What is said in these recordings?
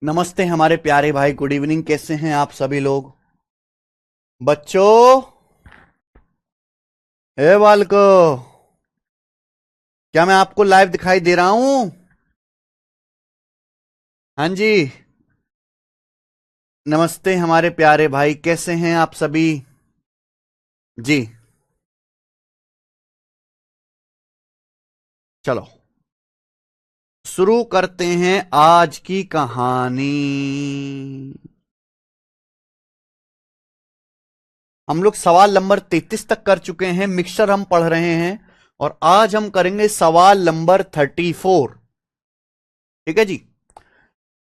नमस्ते हमारे प्यारे भाई, गुड इवनिंग। कैसे हैं आप सभी लोग? बच्चों, हे बालको, क्या मैं आपको लाइव दिखाई दे रहा हूं? हाँ जी। नमस्ते हमारे प्यारे भाई, कैसे हैं आप सभी? जी। चलो शुरू करते हैं आज की कहानी। हम लोग सवाल नंबर 33 तक कर चुके हैं, मिक्सचर हम पढ़ रहे हैं और आज हम करेंगे सवाल नंबर 34। ठीक है जी।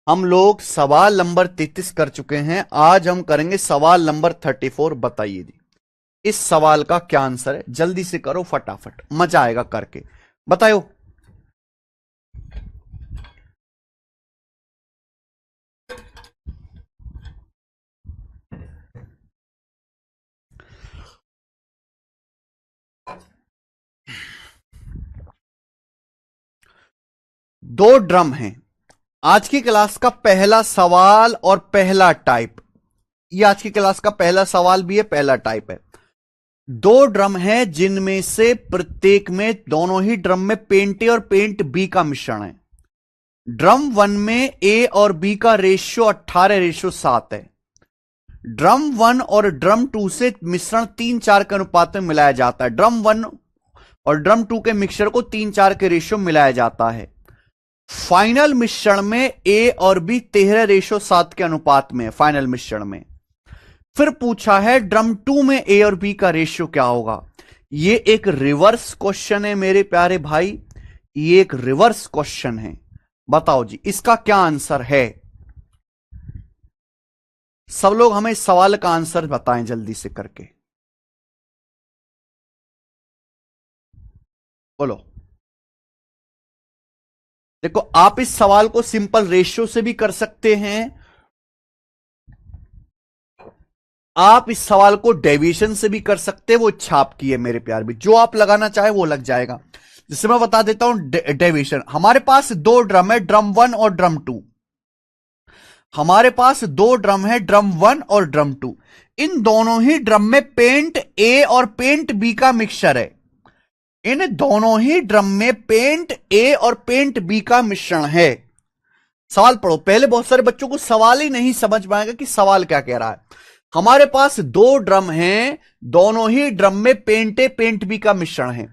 हम लोग सवाल नंबर 33 कर चुके हैं, आज हम करेंगे सवाल नंबर 34। बताइए जी, इस सवाल का क्या आंसर है? जल्दी से करो, फटाफट, मजा आएगा करके। बताओ। दो ड्रम हैं। आज की क्लास का पहला सवाल और पहला टाइप, ये आज की क्लास का पहला सवाल भी है, पहला टाइप है। दो ड्रम है जिनमें से प्रत्येक में, दोनों ही ड्रम में पेंट ए और पेंट बी का मिश्रण है। ड्रम वन में ए और बी का रेशियो 18:7 है। ड्रम वन और ड्रम टू से मिश्रण 3:4 के अनुपात में मिलाया जाता है। ड्रम वन और ड्रम टू के मिक्सचर को 3:4 के रेशियो मिलाया जाता है। फाइनल मिश्रण में ए और बी 13:7 के अनुपात में है, फाइनल मिश्रण में। फिर पूछा है ड्रम टू में ए और बी का रेशियो क्या होगा। ये एक रिवर्स क्वेश्चन है मेरे प्यारे भाई, ये एक रिवर्स क्वेश्चन है। बताओ जी, इसका क्या आंसर है? सब लोग हमें इस सवाल का आंसर बताएं जल्दी से करके। बोलो। देखो, आप इस सवाल को सिंपल रेशियो से भी कर सकते हैं, आप इस सवाल को डेविएशन से भी कर सकते हैं, वो इच्छा आपकी है मेरे प्यार भी, जो आप लगाना चाहे वो लग जाएगा। जिससे मैं बता देता हूं डेविएशन। हमारे पास दो ड्रम है, ड्रम वन और ड्रम टू। हमारे पास दो ड्रम है, ड्रम वन और ड्रम टू। इन दोनों ही ड्रम में पेंट ए और पेंट बी का मिक्सचर है। इन दोनों ही ड्रम में पेंट ए और पेंट बी का मिश्रण है। सवाल पढ़ो। पहले बहुत सारे बच्चों को सवाल ही नहीं समझ पाएगा कि सवाल क्या कह रहा है। हमारे पास दो ड्रम हैं, दोनों ही ड्रम में पेंट ए पेंट बी का मिश्रण है।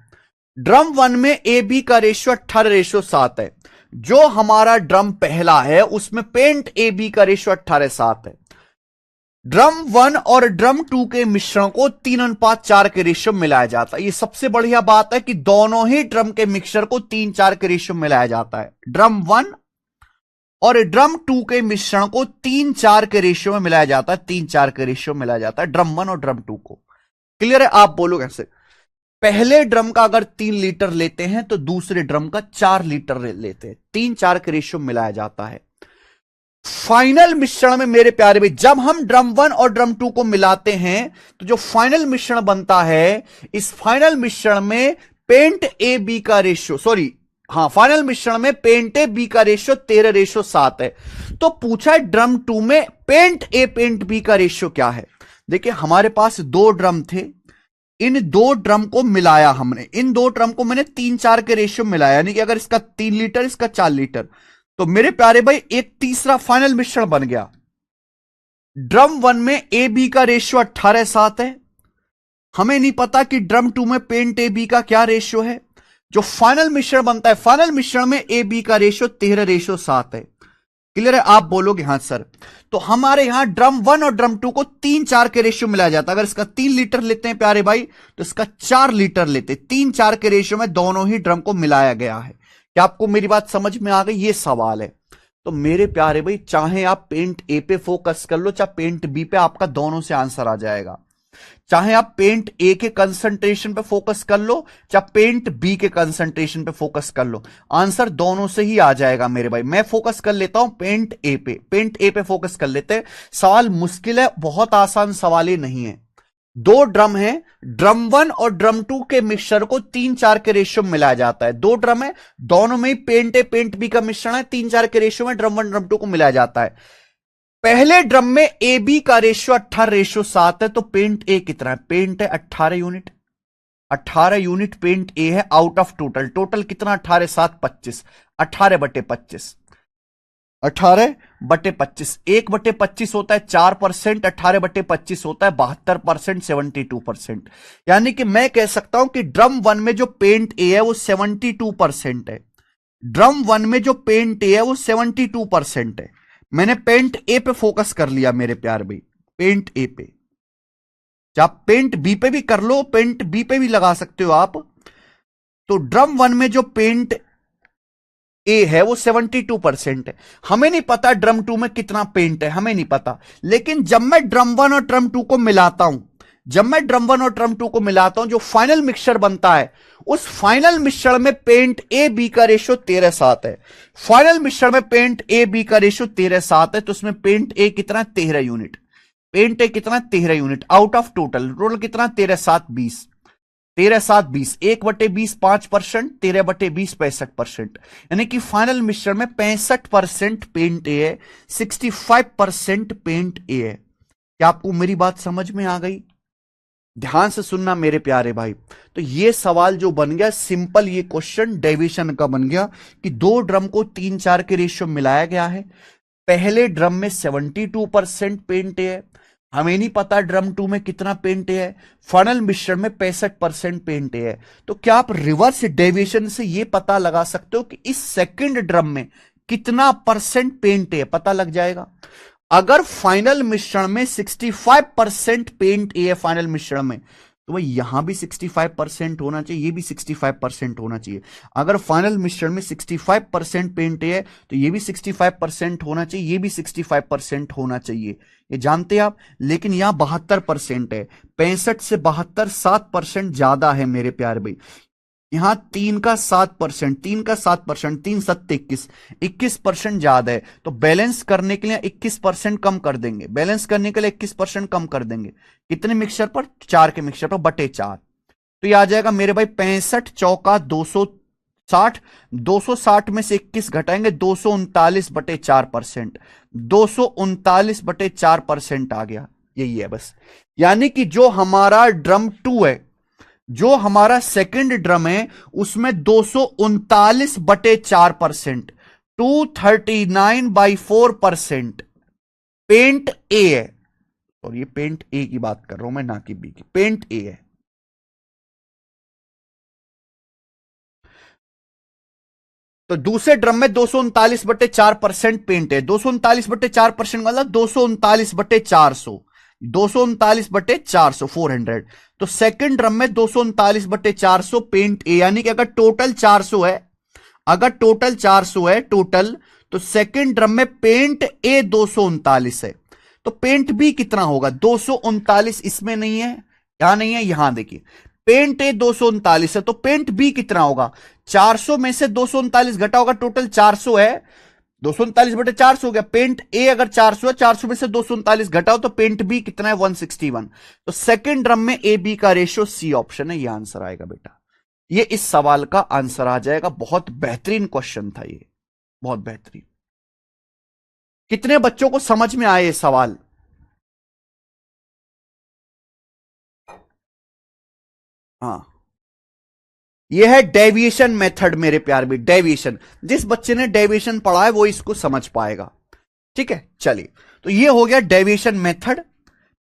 ड्रम वन में ए बी का रेशियो 18:7 है। जो हमारा ड्रम पहला है उसमें पेंट ए बी का रेशियो 18:7 है। ड्रम वन और ड्रम टू के मिश्रण को 3:4 के रेशियो में मिलाया जाता है। ये सबसे बढ़िया बात है कि दोनों ही ड्रम के मिक्सचर को 3:4 के रेशियो में मिलाया जाता है। ड्रम वन और ड्रम टू के मिश्रण को 3:4 के रेशियो में मिलाया जाता है, 3:4 के रेशियो में मिलाया जाता है ड्रम वन और ड्रम टू को। क्लियर है? आप बोलो कैसे। पहले ड्रम का अगर 3 लीटर लेते हैं तो दूसरे ड्रम का 4 लीटर लेते हैं, 3:4 के रेशियो में मिलाया जाता है। फाइनल मिश्रण में मेरे प्यारे भाई, जब हम ड्रम वन और ड्रम टू को मिलाते हैं तो जो फाइनल मिश्रण बनता है, इस फाइनल मिश्रण में पेंट ए बी का रेशियो, सॉरी हां, फाइनल मिश्रण में पेंट ए बी का रेशियो 13:7 है। तो पूछा है ड्रम टू में पेंट ए पेंट बी का रेशियो क्या है। देखिए, हमारे पास दो ड्रम थे, इन दो ड्रम को मिलाया हमने, इन दो ड्रम को मैंने 3:4 के रेशियो में मिलाया, यानी कि अगर इसका 3 लीटर इसका 4 लीटर, तो मेरे प्यारे भाई एक तीसरा फाइनल मिश्रण बन गया। ड्रम वन में ए बी का रेशियो 18:7 है। हमें नहीं पता कि ड्रम टू में पेंट ए बी का क्या रेशियो है। जो फाइनल मिश्रण बनता है, फाइनल मिश्रण में ए बी का रेशियो 13:7 है। क्लियर है? आप बोलोगे हाँ सर। तो हमारे यहां ड्रम वन और ड्रम टू को 3:4 के रेशियो मिलाया जाता है। अगर इसका 3 लीटर लेते हैं प्यारे भाई, तो इसका 4 लीटर लेते, 3:4 के रेशियो में दोनों ही ड्रम को मिलाया गया है। क्या आपको मेरी बात समझ में आ गई? ये सवाल है। तो मेरे प्यारे भाई, चाहे आप पेंट ए पे फोकस कर लो चाहे पेंट बी पे, आपका दोनों से आंसर आ जाएगा। चाहे आप पेंट ए के कंसंट्रेशन पे फोकस कर लो चाहे पेंट बी के कंसंट्रेशन पे फोकस कर लो, आंसर दोनों से ही आ जाएगा मेरे भाई। मैं फोकस कर लेता हूं पेंट ए पे, पेंट ए पे फोकस कर लेते हैं। सवाल मुश्किल है, बहुत आसान सवाल ही नहीं है। दो ड्रम है, ड्रम 1 और ड्रम 2 के मिक्सचर को 3-4 के रेशियो में मिलाया जाता है। दो ड्रम है, दोनों में ही पेंट ए पेंट बी का मिश्रण है, 3-4 के रेशियो में ड्रम 1 ड्रम 2 को मिलाया जाता है। पहले ड्रम में ए बी का रेशियो 18:7 है, तो पेंट ए कितना है? पेंट है 18 यूनिट, 18 यूनिट पेंट ए है आउट ऑफ टोटल। टोटल कितना? 18/7 25, 18/25, 18/25, 1/25 होता है 4%, 18/25 होता है 72%, 72%। यानी कि मैं कह सकता हूं कि ड्रम 1 में जो पेंट ए है वो 72% है। ड्रम 1 में जो पेंट ए है वो 72% है। मैंने पेंट ए पे फोकस कर लिया मेरे प्यार भाई, पेंट ए पे। आप पेंट बी पे भी कर लो, पेंट बी पे भी लगा सकते हो आप। तो ड्रम 1 में जो पेंट ए है वो 72% है। हमें नहीं पता ड्रम 2 में कितना पेंट है, हमें नहीं पता। लेकिन जब मैं ड्रम 1 और ड्रम 2 को मिलाता हूं, जब मैं ड्रम 1 और ड्रम 2 को मिलाता हूं, जो फाइनल मिक्सचर बनता है, उस फाइनल मिश्रण में पेंट ए बी का रेशियो 13:7 है। फाइनल मिश्रण में पेंट ए बी का रेशियो 13:7 है, तो उसमें पेंट ए कितना? 13 यूनिट। पेंट ए कितना? 13 unit out of total. Total कितना? 13/7 20, 13/7 20, 1/20 5%, 13/20 65%। यानी कि फाइनल मिश्रण में 65% पेंट ए है, 65% पेंट ए है। क्या आपको मेरी बात समझ में आ गई? ध्यान से सुनना मेरे प्यारे भाई। तो ये सवाल जो बन गया सिंपल, ये क्वेश्चन डेविएशन का बन गया कि दो ड्रम को 3-4 के रेशियो मिलाया गया है। पहले ड्रम में 72% पेंट है, हमें नहीं पता ड्रम 2 में कितना पेंट है। फाइनल मिश्रण में 65% पेंट है। तो क्या आप रिवर्स डेविएशन से यह पता लगा सकते हो कि इस सेकंड ड्रम में कितना परसेंट पेंट है? पता लग जाएगा। अगर फाइनल मिश्रण में 65% पेंट ए है फाइनल मिश्रण में, तो भाई यहां भी 65% होना चाहिए, ये भी 65% होना चाहिए। अगर फाइनल मिश्रण में 65% पेंट ए है, तो ये भी 65% होना चाहिए, ये भी 65% होना चाहिए। ये जानते हैं आप। लेकिन यहां 72% है, 65 से 72 7% ज्यादा है मेरे प्यारे भाई। यहां 3 का 7%, 3 का 7%, 3 7 21, 21% ज्यादा है। तो बैलेंस करने के लिए 21% कम कर देंगे, बैलेंस करने के लिए 21% कम कर देंगे। कितने मिक्सचर पर? 4 के मिक्सचर पर बटे 4। तो ये आ जाएगा मेरे भाई 65 चौका 260, 260 में से 21 घटाएंगे, 239/4%, 239/4% आ गया। यही है बस। यानी कि जो हमारा ड्रम 2 है, जो हमारा सेकंड ड्रम है, उसमें 239/4%, 239/4% पेंट ए है। और ये पेंट ए की बात कर रहा हूं मैं, ना कि बी की। पेंट ए है। तो दूसरे ड्रम में 239/4% पेंट है। 239/4% मतलब 239/400, 239/400 400। तो सेकंड ड्रम में 239/400 पेंट ए, यानी कि अगर टोटल 400 है, अगर टोटल 400 है टोटल, तो सेकंड ड्रम में पेंट ए 239 है। तो पेंट बी कितना होगा? 239 इसमें नहीं है, यहां नहीं है, यहां देखिए पेंट ए 239 है, तो पेंट बी कितना होगा? 400 में से 239 घटा होगा, टोटल 400 है, 239/400 हो गया। पेंट ए अगर 400 है, 400 में से 239 घटाओ, तो पेंट बी कितना है? 161। तो सेकंड ड्रम में ए बी का रेशियो सी ऑप्शन है, ये आंसर आएगा बेटा। ये इस सवाल का आंसर आ जाएगा। बहुत बेहतरीन क्वेश्चन था ये, बहुत बेहतरीन। कितने बच्चों को समझ में आए ये सवाल? हाँ, ये है डेविएशन मेथड मेरे प्यार भी। डेविएशन, जिस बच्चे ने डेविएशन पढ़ा है वो इसको समझ पाएगा। ठीक है, चलिए। तो ये हो गया डेविएशन मेथड।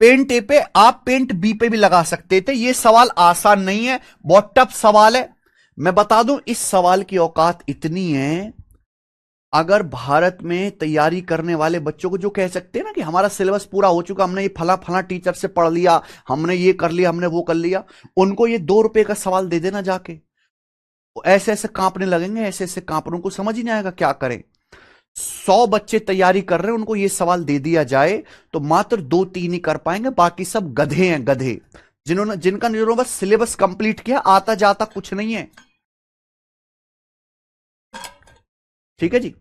पेंट ए पे आप पेंट बी पे भी लगा सकते थे। ये सवाल आसान नहीं है, बहुत टफ सवाल है। मैं बता दूं, इस सवाल की औकात इतनी है, अगर भारत में तैयारी करने वाले बच्चों को जो कह सकते हैं ना कि हमारा सिलेबस पूरा हो चुका, हमने ये फला फला टीचर से पढ़ लिया, हमने ये कर लिया, हमने वो कर लिया, उनको ये 2 रुपए का सवाल दे देना जाके, ऐसे ऐसे कांपने लगेंगे, ऐसे ऐसे कांप रहे, उनको समझ ही नहीं आएगा क्या करें। 100 बच्चे तैयारी कर रहे हैं, उनको ये सवाल दे दिया जाए तो मात्र 2-3 ही कर पाएंगे, बाकी सब गधे हैं, गधे। जिन्होंने बस सिलेबस कंप्लीट किया, आता जाता कुछ नहीं है। ठीक है जी।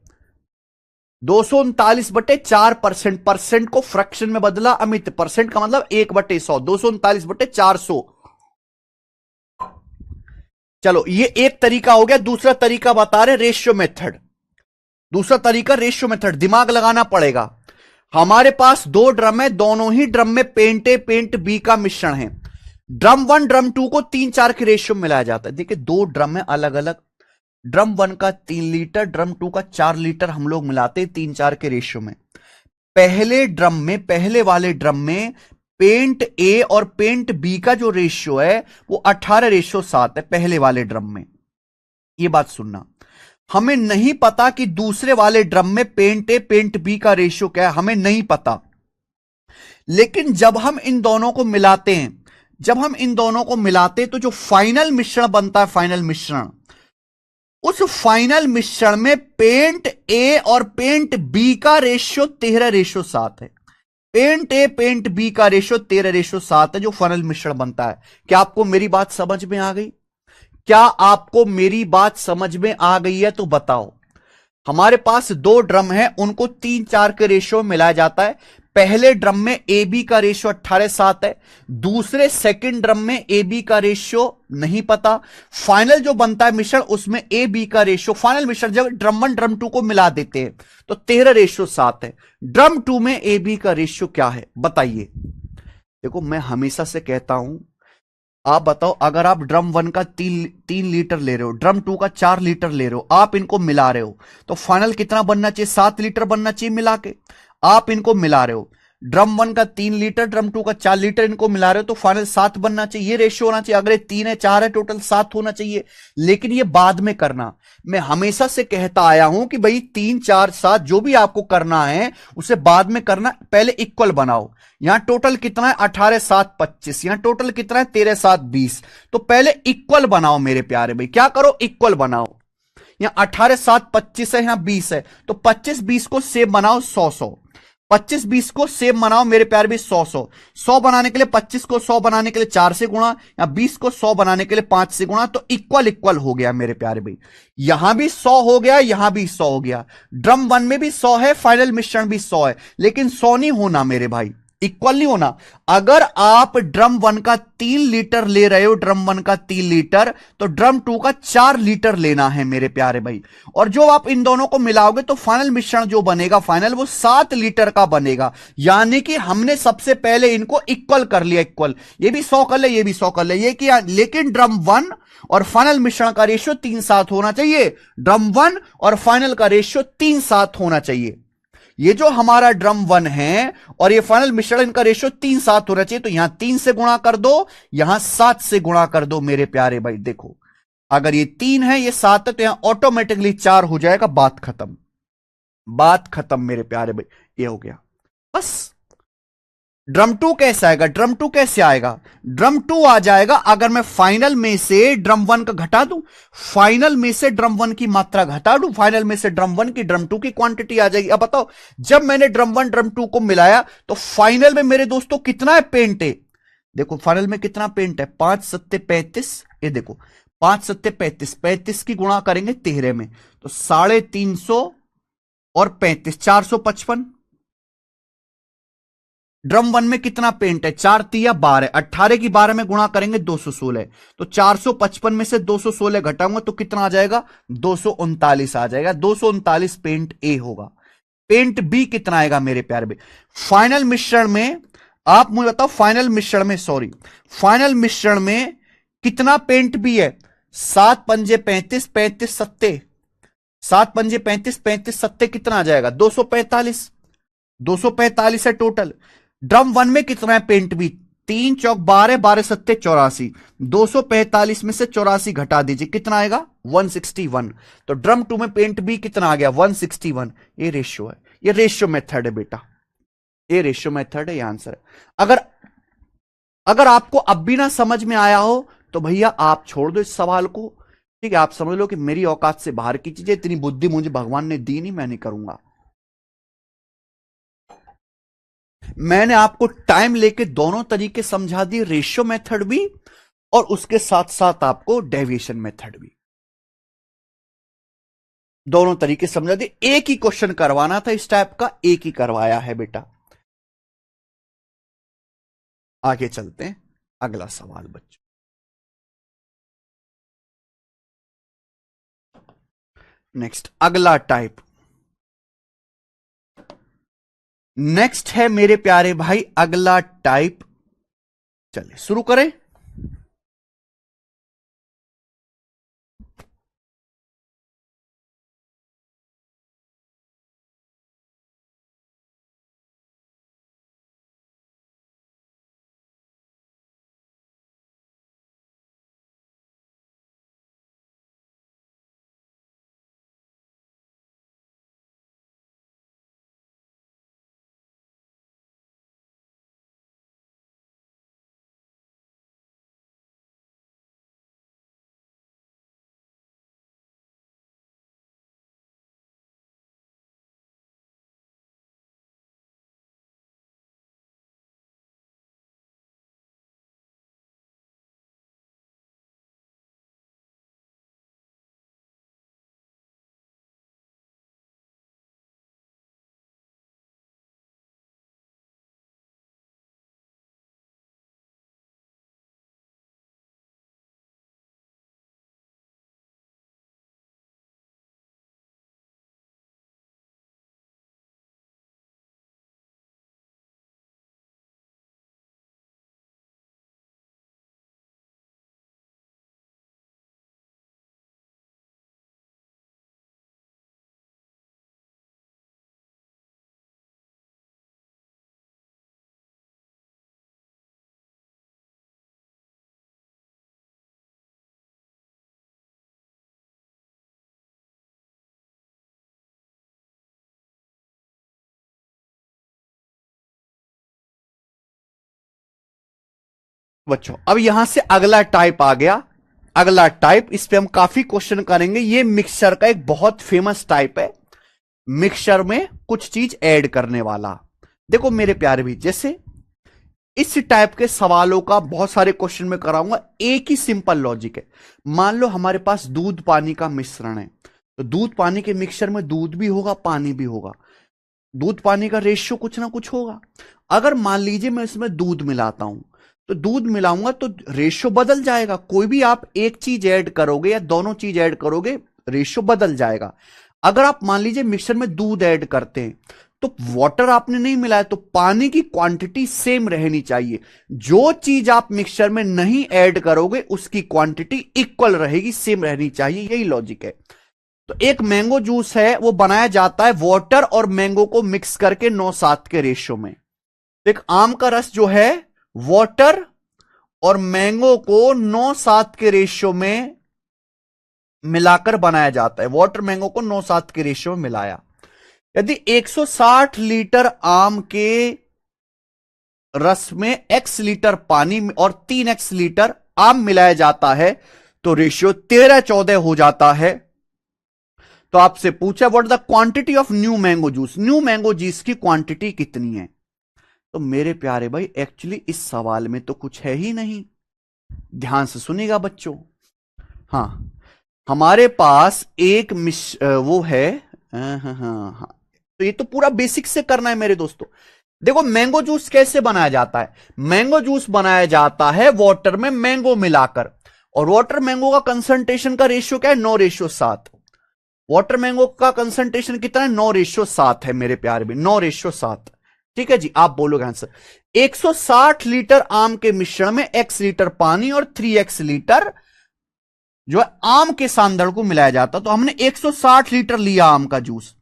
239/4%, परसेंट को फ्रैक्शन में बदला अमित, परसेंट का मतलब 1/100, 239/400। चलो ये एक तरीका हो गया। दूसरा तरीका बता रहे रेशियो मेथड। दूसरा तरीका रेशियो मेथड, दिमाग लगाना पड़ेगा। हमारे पास दो ड्रम है, दोनों ही ड्रम में पेंट ए पेंट बी का मिश्रण है। ड्रम 1 ड्रम 2 को 3-4 के रेशियो में मिलाया जाता है। देखिए दो ड्रम है अलग अलग, ड्रम 1 का 3 लीटर, ड्रम 2 का 4 लीटर हम लोग मिलाते हैं 3-4 के रेशियो में। पहले ड्रम में, पहले वाले ड्रम में पेंट ए और पेंट बी का जो रेशियो है वो 18:7 है पहले वाले ड्रम में। ये बात सुनना, हमें नहीं पता कि दूसरे वाले ड्रम में पेंट ए पेंट बी का रेशियो क्या है, हमें नहीं पता। लेकिन जब हम इन दोनों को मिलाते हैं, जब हम इन दोनों को मिलाते हैं तो जो फाइनल मिश्रण बनता है, फाइनल मिश्रण, उस फाइनल मिश्रण में पेंट ए और पेंट बी का रेशियो 13:7 है। पेंट ए पेंट बी का रेशियो 13:7 है जो फाइनल मिश्रण बनता है। क्या आपको मेरी बात समझ में आ गई? क्या आपको मेरी बात समझ में आ गई है तो बताओ। हमारे पास दो ड्रम है, उनको 3-4 के रेशियो में मिलाया जाता है। पहले ड्रम में ए बी का रेशियो 18:7 है, दूसरे सेकंड ड्रम में ए बी का रेशियो नहीं पता। फाइनल जो बनता है मिश्रण उसमें ए बी का रेशियो, फाइनल मिश्रण जब ड्रम 1 ड्रम 2 को मिला देते हैं तो 13:7 है। ड्रम 2 में ए बी का रेशियो क्या है बताइए। देखो मैं हमेशा से कहता हूं, आप बताओ, अगर आप ड्रम 1 का 3 लीटर ले रहे हो, ड्रम 2 का 4 लीटर ले रहे हो, आप इनको मिला रहे हो तो फाइनल कितना बनना चाहिए? 7 लीटर बनना चाहिए मिला के। आप इनको मिला रहे हो, ड्रम 1 का 3 लीटर, ड्रम 2 का 4 लीटर, इनको मिला रहे हो तो फाइनल 7 बनना चाहिए। ये रेशियो होना चाहिए। अगर 3 है 4 है टोटल 7 होना चाहिए। लेकिन ये बाद में करना। मैं हमेशा से कहता आया हूं कि भाई 3 4 7 जो भी आपको करना है उसे बाद में करना, पहले इक्वल बनाओ। यहां टोटल कितना है? 18 7 25। यहां टोटल कितना है? 13 7 20। तो पहले इक्वल बनाओ मेरे प्यारे भाई। क्या करो? इक्वल बनाओ। यहां 18 7 25 है, यहां 20 है, तो 25 20 को सेम बनाओ 100 100। 25 20 को सेम बनाओ मेरे प्यारे भी 100 100। 100 बनाने के लिए 25 को 100 बनाने के लिए 4 से गुणा, या 20 को 100 बनाने के लिए 5 से गुणा, तो इक्वल इक्वल हो गया मेरे प्यारे भाई। यहां भी 100 हो गया, यहां भी 100 हो गया। ड्रम 1 में भी 100 है, फाइनल मिश्रण भी 100 है, लेकिन 100 नहीं होना मेरे भाई, इक्वल नहीं होना। अगर आप ड्रम 1 का 3 लीटर ले रहे हो, ड्रम 1 का 3 लीटर, तो ड्रम 2 का 4 लीटर लेना है मेरे प्यारे भाई। और जो आप इन दोनों को मिलाओगे तो फाइनल मिश्रण जो बनेगा फाइनल, वो 7 लीटर का बनेगा। यानी कि हमने सबसे पहले इनको इक्वल कर लिया, इक्वल। ये भी 100 कर ले, ये भी 100 कर ले, ये किया। लेकिन ड्रम 1 और फाइनल मिश्रण का रेशियो 3-7 होना चाहिए। ड्रम 1 और फाइनल का रेशियो 3-7 होना चाहिए। ये जो हमारा ड्रम 1 है और ये फाइनल मिश्रण, इनका रेशियो 3-7 होना चाहिए। तो यहां 3 से गुणा कर दो, यहां 7 से गुणा कर दो मेरे प्यारे भाई। देखो अगर ये 3 है, ये 7 है, तो यहां ऑटोमेटिकली 4 हो जाएगा। बात खत्म, बात खत्म मेरे प्यारे भाई। ये हो गया बस। ड्रम 2 कैसे आएगा? ड्रम 2 कैसे आएगा? ड्रम 2 आ जाएगा अगर मैं फाइनल में से ड्रम 1 का घटा दूं, फाइनल में से ड्रम 1 की मात्रा घटा दूं, फाइनल में से ड्रम 1 की ड्रम 2 की क्वांटिटी आ जाएगी। अब बताओ, जब मैंने ड्रम 1 ड्रम 2 को मिलाया तो फाइनल में मेरे दोस्तों कितना है पेंट है? देखो फाइनल में कितना पेंट है? 5 7 35। ये देखो 5 7 35, 35 की गुणा करेंगे 13 में तो 350 और 35 455। ड्रम 1 में कितना पेंट है? 4 तिया 12, 18 की 12 में गुणा करेंगे 216, तो 455 में से 216 घटाऊंगा तो कितना आ जाएगा? 239 आ जाएगा। 239 पेंट ए होगा। पेंट बी कितना आएगा मेरे प्यारे भाई? फाइनल मिश्रण में आप मुझे बताओ, फाइनल मिश्रण में, सॉरी, फाइनल मिश्रण में कितना पेंट बी है? 7 पंजे 35, 35 सत्ते, 7 पंजे 35, 35 सत्ते कितना आ जाएगा? 245। 245 है टोटल। ड्रम 1 में कितना है पेंट बी? 3 चौक 12, 12 सत्ते 84। 245 में से 84 घटा दीजिए, कितना आएगा? 161। तो ड्रम 2 में पेंट बी कितना आ गया? 161। ये रेशियो है, ये रेशियो मेथड है बेटा, ये रेशियो मेथड है, ये आंसर है। अगर आपको अब भी ना समझ में आया हो तो भैया आप छोड़ दो इस सवाल को, ठीक है? आप समझ लो कि मेरी औकात से बाहर की चीजें, इतनी बुद्धि मुझे भगवान ने दी नहीं, मैं नहीं करूंगा। मैंने आपको टाइम लेके दोनों तरीके समझा दिए, रेशियो मेथड भी और उसके साथ साथ आपको डेविएशन मेथड भी। दोनों तरीके समझा दिए। एक ही क्वेश्चन करवाना था इस टाइप का, एक ही करवाया है बेटा। आगे चलते हैं, अगला सवाल बच्चों। नेक्स्ट अगला टाइप, नेक्स्ट है मेरे प्यारे भाई अगला टाइप। चलिए शुरू करें। बच्चों अब यहां से अगला टाइप आ गया। अगला टाइप, इस पे हम काफी क्वेश्चन करेंगे। ये मिक्सचर का एक बहुत फेमस टाइप है, मिक्सचर में कुछ चीज ऐड करने वाला। देखो मेरे प्यारे भी, जैसे इस टाइप के सवालों का बहुत सारे क्वेश्चन में कराऊंगा। एक ही सिंपल लॉजिक है। मान लो हमारे पास दूध पानी का मिश्रण है, तो दूध पानी के मिक्सचर में दूध भी होगा, पानी भी होगा। दूध पानी का रेशियो कुछ ना कुछ होगा। अगर मान लीजिए मैं इसमें दूध मिलाता हूं, तो दूध मिलाऊंगा तो रेशियो बदल जाएगा। कोई भी आप एक चीज ऐड करोगे या दोनों चीज ऐड करोगे, रेशियो बदल जाएगा। अगर आप मान लीजिए मिक्सर में दूध ऐड करते हैं, तो वाटर आपने नहीं मिलाया, तो पानी की क्वांटिटी सेम रहनी चाहिए। जो चीज आप मिक्सचर में नहीं ऐड करोगे उसकी क्वांटिटी इक्वल रहेगी, सेम रहनी चाहिए। यही लॉजिक है। तो एक मैंगो जूस है, वो बनाया जाता है वाटर और मैंगो को मिक्स करके 9:7 के रेशियो में। एक आम का रस जो है वाटर और मैंगो को 9:7 के रेशियो में मिलाकर बनाया जाता है। वाटर मैंगो को 9:7 के रेशियो में मिलाया। यदि 160 लीटर आम के रस में x लीटर पानी और 3x लीटर आम मिलाया जाता है, तो रेशियो 13:14 हो जाता है। तो आपसे पूछा what the quantity of new mango juice, new mango juice की क्वांटिटी कितनी है। तो मेरे प्यारे भाई एक्चुअली इस सवाल में तो कुछ है ही नहीं। ध्यान से सुनिएगा बच्चों। हाँ, हमारे पास एक वो है। हाँ हाँ हाँ, तो ये तो पूरा बेसिक से करना है मेरे दोस्तों। देखो मैंगो जूस कैसे बनाया जाता है। मैंगो जूस बनाया जाता है वाटर में मैंगो मिलाकर, और वाटर मैंगो का कंसंट्रेशन का रेशियो क्या है, 9:7। वाटर मैंगो का कंसंट्रेशन कितना है, 9:7 है मेरे प्यारे भी, 9:7। ठीक है जी, आप बोलोगे आंसर। 160 लीटर आम के मिश्रण में x लीटर पानी और 3x लीटर जो है आम के सांदड़ को मिलाया जाता। तो हमने 160 लीटर लिया आम का जूस।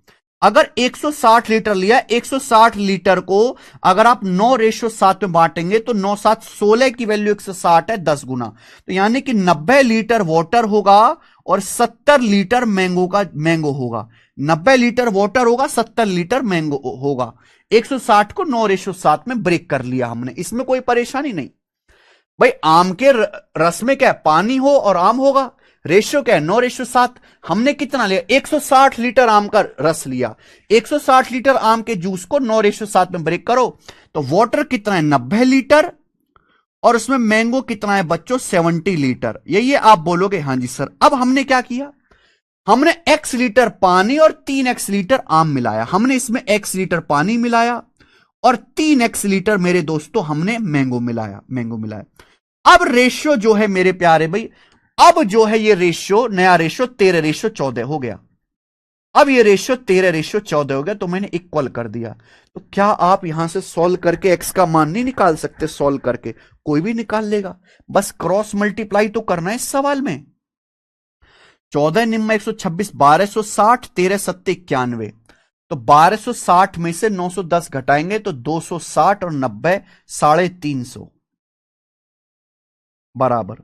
अगर 160 लीटर लिया, 160 लीटर को अगर आप 9:7 में बांटेंगे तो 9:7 16 की वैल्यू 160 है, 10 गुना। तो यानी कि 90 लीटर वाटर होगा और 70 लीटर मैंगो होगा। 90 लीटर वाटर होगा, 70 लीटर मैंगो होगा। 160 को 9:7 में ब्रेक कर लिया हमने, इसमें कोई परेशानी नहीं। भाई आम के रस में क्या है, पानी हो और आम होगा। रेशियो क्या है, 9:7। हमने कितना लिया, 160 लीटर आम का रस लिया। 160 लीटर आम के जूस को 9:7 में ब्रेक करो, तो वाटर कितना है, 90 लीटर, और उसमें मैंगो कितना है बच्चों, 70 लीटर। यही है, आप बोलोगे हाँ जी सर। अब हमने क्या किया, हमने x लीटर पानी और 3x लीटर आम मिलाया, हमने इसमें x लीटर पानी मिलाया और 3x लीटर मेरे दोस्तों हमने मैंगो मिलाया। अब रेशियो जो है मेरे प्यारे भाई, अब जो है ये रेशियो, नया रेशियो 13:14 हो गया। अब ये रेशियो 13:14 हो गया, तो मैंने इक्वल कर दिया। तो क्या आप यहां से सॉल्व करके x का मान नहीं निकाल सकते? सॉल्व करके कोई भी निकाल लेगा, बस क्रॉस मल्टीप्लाई तो करना है इस सवाल में। 14 निम्न 126, 1260, 13 सत्ते 91, तो 1260 में से 910 घटाएंगे तो 260 और 90 350 बराबर।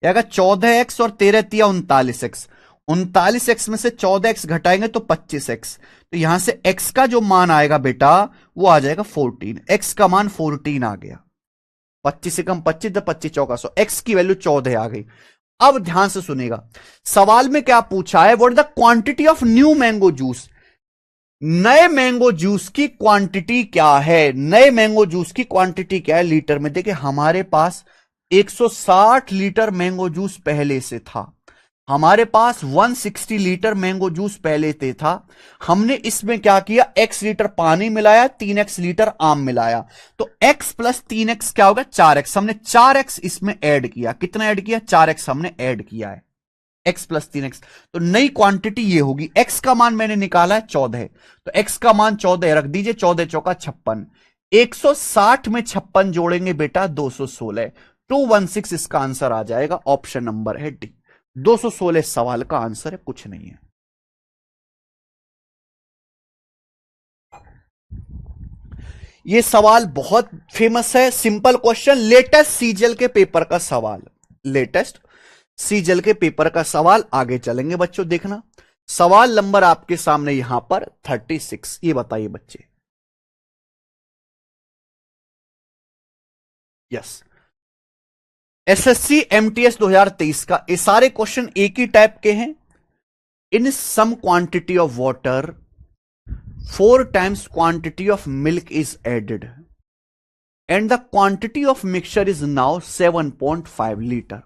अगर 14x और 13 तिया 39x, 39x में से 14x घटाएंगे तो 25x, तो यहां से x का जो मान आएगा बेटा वो आ जाएगा 14। x का मान 14 आ गया, 25 से कम 25, 25 चौका 100, x की वैल्यू 14 आ गई। अब ध्यान से सुनेगा, सवाल में क्या पूछा है, what is the quantity of new mango juice. नए मैंगो जूस की क्वांटिटी क्या है, नए मैंगो जूस की क्वांटिटी क्या है लीटर में। देखिए हमारे पास 160 लीटर मैंगो जूस पहले से था, हमारे पास 160 लीटर मैंगो जूस पहले से था। हमने इसमें क्या किया, x लीटर पानी मिलाया, 3x लीटर आम मिलाया, तो x प्लस 3x क्या होगा 4x। हमने 4x इसमें ऐड किया, कितना ऐड किया 4x हमने ऐड किया है, x प्लस 3x। तो नई क्वांटिटी ये होगी। x का मान मैंने निकाला है 14, तो x का मान 14 रख दीजिए, 14 चौका 56, 160 में 56 जोड़ेंगे बेटा 216, 216 इसका आंसर आ जाएगा। ऑप्शन नंबर है डी, 216 सवाल का आंसर है, कुछ नहीं है। यह सवाल बहुत फेमस है, सिंपल क्वेश्चन, लेटेस्ट सीजीएल के पेपर का सवाल, लेटेस्ट सीजीएल के पेपर का सवाल। आगे चलेंगे बच्चों, देखना सवाल नंबर आपके सामने यहां पर 36। ये बताइए बच्चे, यस एसएससी एमटीएस 2023 का ये सारे क्वेश्चन एक ही टाइप के हैं। In some quantity of water 4 times quantity of milk is added and the quantity of mixture is now 7.5 liter.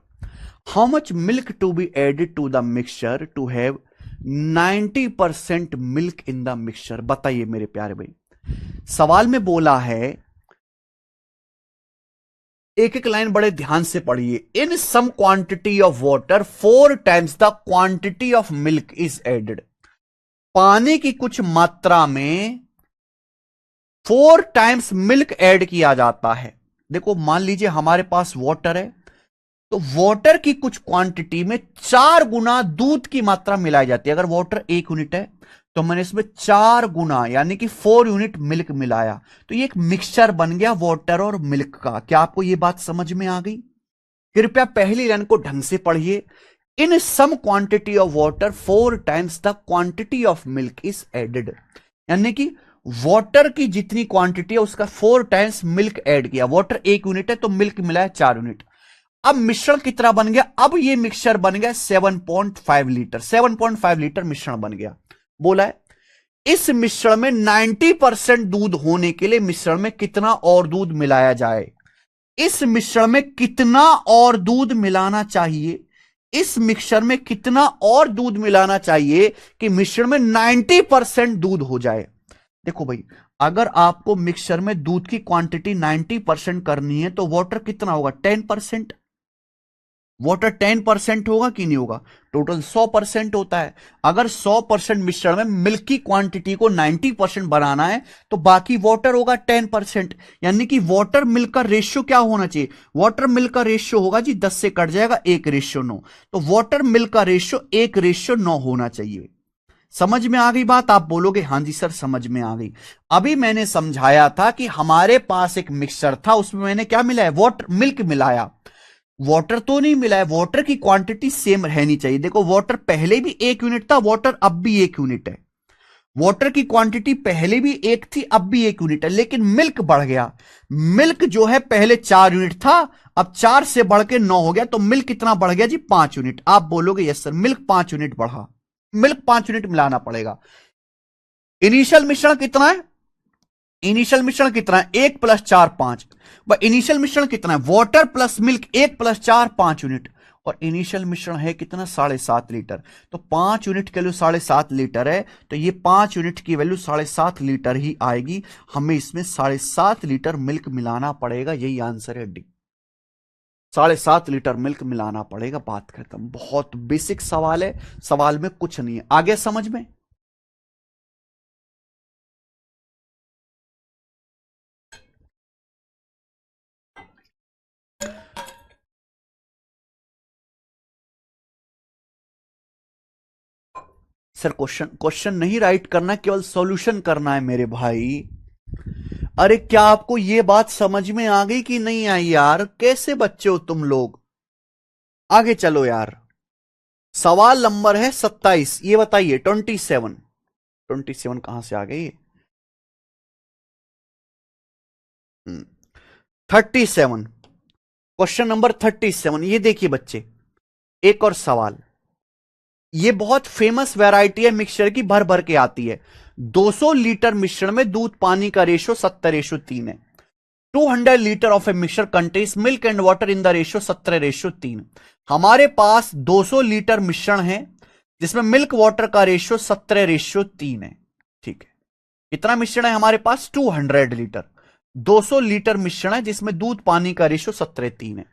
How much milk to be added to the mixture to have 90% milk in the mixture? बताइए मेरे प्यारे भाई, सवाल में बोला है, एक एक लाइन बड़े ध्यान से पढ़िए। In some quantity of water 4 times the quantity of milk is added. पानी की कुछ मात्रा में 4 times मिल्क ऐड किया जाता है। देखो मान लीजिए हमारे पास वाटर है, तो वाटर की कुछ क्वांटिटी में 4 गुना दूध की मात्रा मिलाई जाती है। अगर वाटर 1 यूनिट है तो मैंने इसमें 4 गुना यानी कि 4 यूनिट मिल्क मिलाया, तो ये एक मिक्सचर बन गया वाटर और मिल्क का। क्या आपको ये बात समझ में आ गई? कृपया पहली लाइन को ढंग से पढ़िए। In some quantity of water 4 times the quantity of milk is added, यानी कि वाटर की जितनी क्वांटिटी है उसका 4 times मिल्क ऐड किया। वाटर 1 यूनिट है तो मिल्क मिलाया 4 यूनिट। अब मिश्रण कितना बन गया, अब ये मिक्सचर बन गया 7.5 लीटर, 7.5 लीटर मिश्रण बन गया। बोला है इस मिश्रण में 90% दूध होने के लिए मिश्रण में कितना और दूध मिलाया जाए। इस मिश्रण में कितना और दूध मिलाना चाहिए, इस मिक्सचर में कितना और दूध मिलाना चाहिए कि मिश्रण में 90% दूध हो जाए। देखो भाई, अगर आपको मिक्सचर में दूध की क्वांटिटी 90% करनी है तो वाटर कितना होगा 10%। वाटर 10% होगा कि नहीं होगा, टोटल 100% होता है। अगर 100% मिश्रण में मिल्क की क्वांटिटी को 90% बनाना है तो बाकी वाटर होगा 10%, यानी कि वाटर मिल्क का रेशियो क्या होना चाहिए, वाटर मिल्क का रेशियो होगा जी 10 से कट जाएगा 1:9, तो वाटर मिल्क का रेशियो 1:9 होना चाहिए। समझ में आ गई बात? आप बोलोगे हां जी सर समझ में आ गई। अभी मैंने समझाया था कि हमारे पास एक मिक्सचर था, उसमें मैंने क्या मिलाया, वाटर मिल्क मिलाया, वाटर तो नहीं मिला है। वाटर की क्वांटिटी सेम रहनी चाहिए। देखो वाटर पहले भी 1 यूनिट था, वाटर अब भी 1 यूनिट है। वाटर की क्वांटिटी पहले भी 1 थी, अब भी 1 यूनिट है, लेकिन मिल्क बढ़ गया। मिल्क जो है पहले 4 यूनिट था, अब 4 से बढ़ के 9 हो गया, तो मिल्क कितना बढ़ गया जी 5 यूनिट। आप बोलोगे यस सर मिल्क 5 यूनिट बढ़ा, मिल्क 5 यूनिट मिलाना पड़ेगा। इनिशियल मिश्रण कितना है, इनिशियल मिश्रण कितना है 1 + 4 5। इनिशियल मिश्रण कितना है, वाटर प्लस मिल्क 1 + 4 5 यूनिट, और इनिशियल मिश्रण है कितना 7.5 लीटर। तो 5 यूनिट की वैल्यू 7.5 लीटर है, तो ये 5 यूनिट की वैल्यू 7.5 लीटर ही आएगी। हमें इसमें 7.5 लीटर मिल्क मिलाना पड़ेगा, यही आंसर है डी। 7.5 लीटर मिल्क मिलाना पड़ेगा, बात खत्म। बहुत बेसिक सवाल है, सवाल में कुछ नहीं है। आगे समझ में? सर क्वेश्चन क्वेश्चन नहीं राइट करना, केवल सॉल्यूशन करना है मेरे भाई। अरे क्या आपको ये बात समझ में आ गई कि नहीं आई यार? कैसे बच्चे हो तुम लोग? आगे चलो यार। सवाल नंबर है 27, ये बताइए। 27 कहां से आ गई? 37, क्वेश्चन नंबर 37, ये देखिए बच्चे। एक और सवाल। ये बहुत फेमस वैरायटी है मिक्सचर की, भर भर के आती है। 200 लीटर मिश्रण में दूध पानी का रेशो 70:3 है। 200 litre of a mixture contains milk and water in the ratio 17:3। हमारे पास 200 लीटर मिश्रण है जिसमें मिल्क वाटर का रेशियो 17:3 है। ठीक है, कितना मिश्रण है हमारे पास? 200 लीटर। 200 लीटर मिश्रण है जिसमें दूध पानी का रेशियो 17:3 है।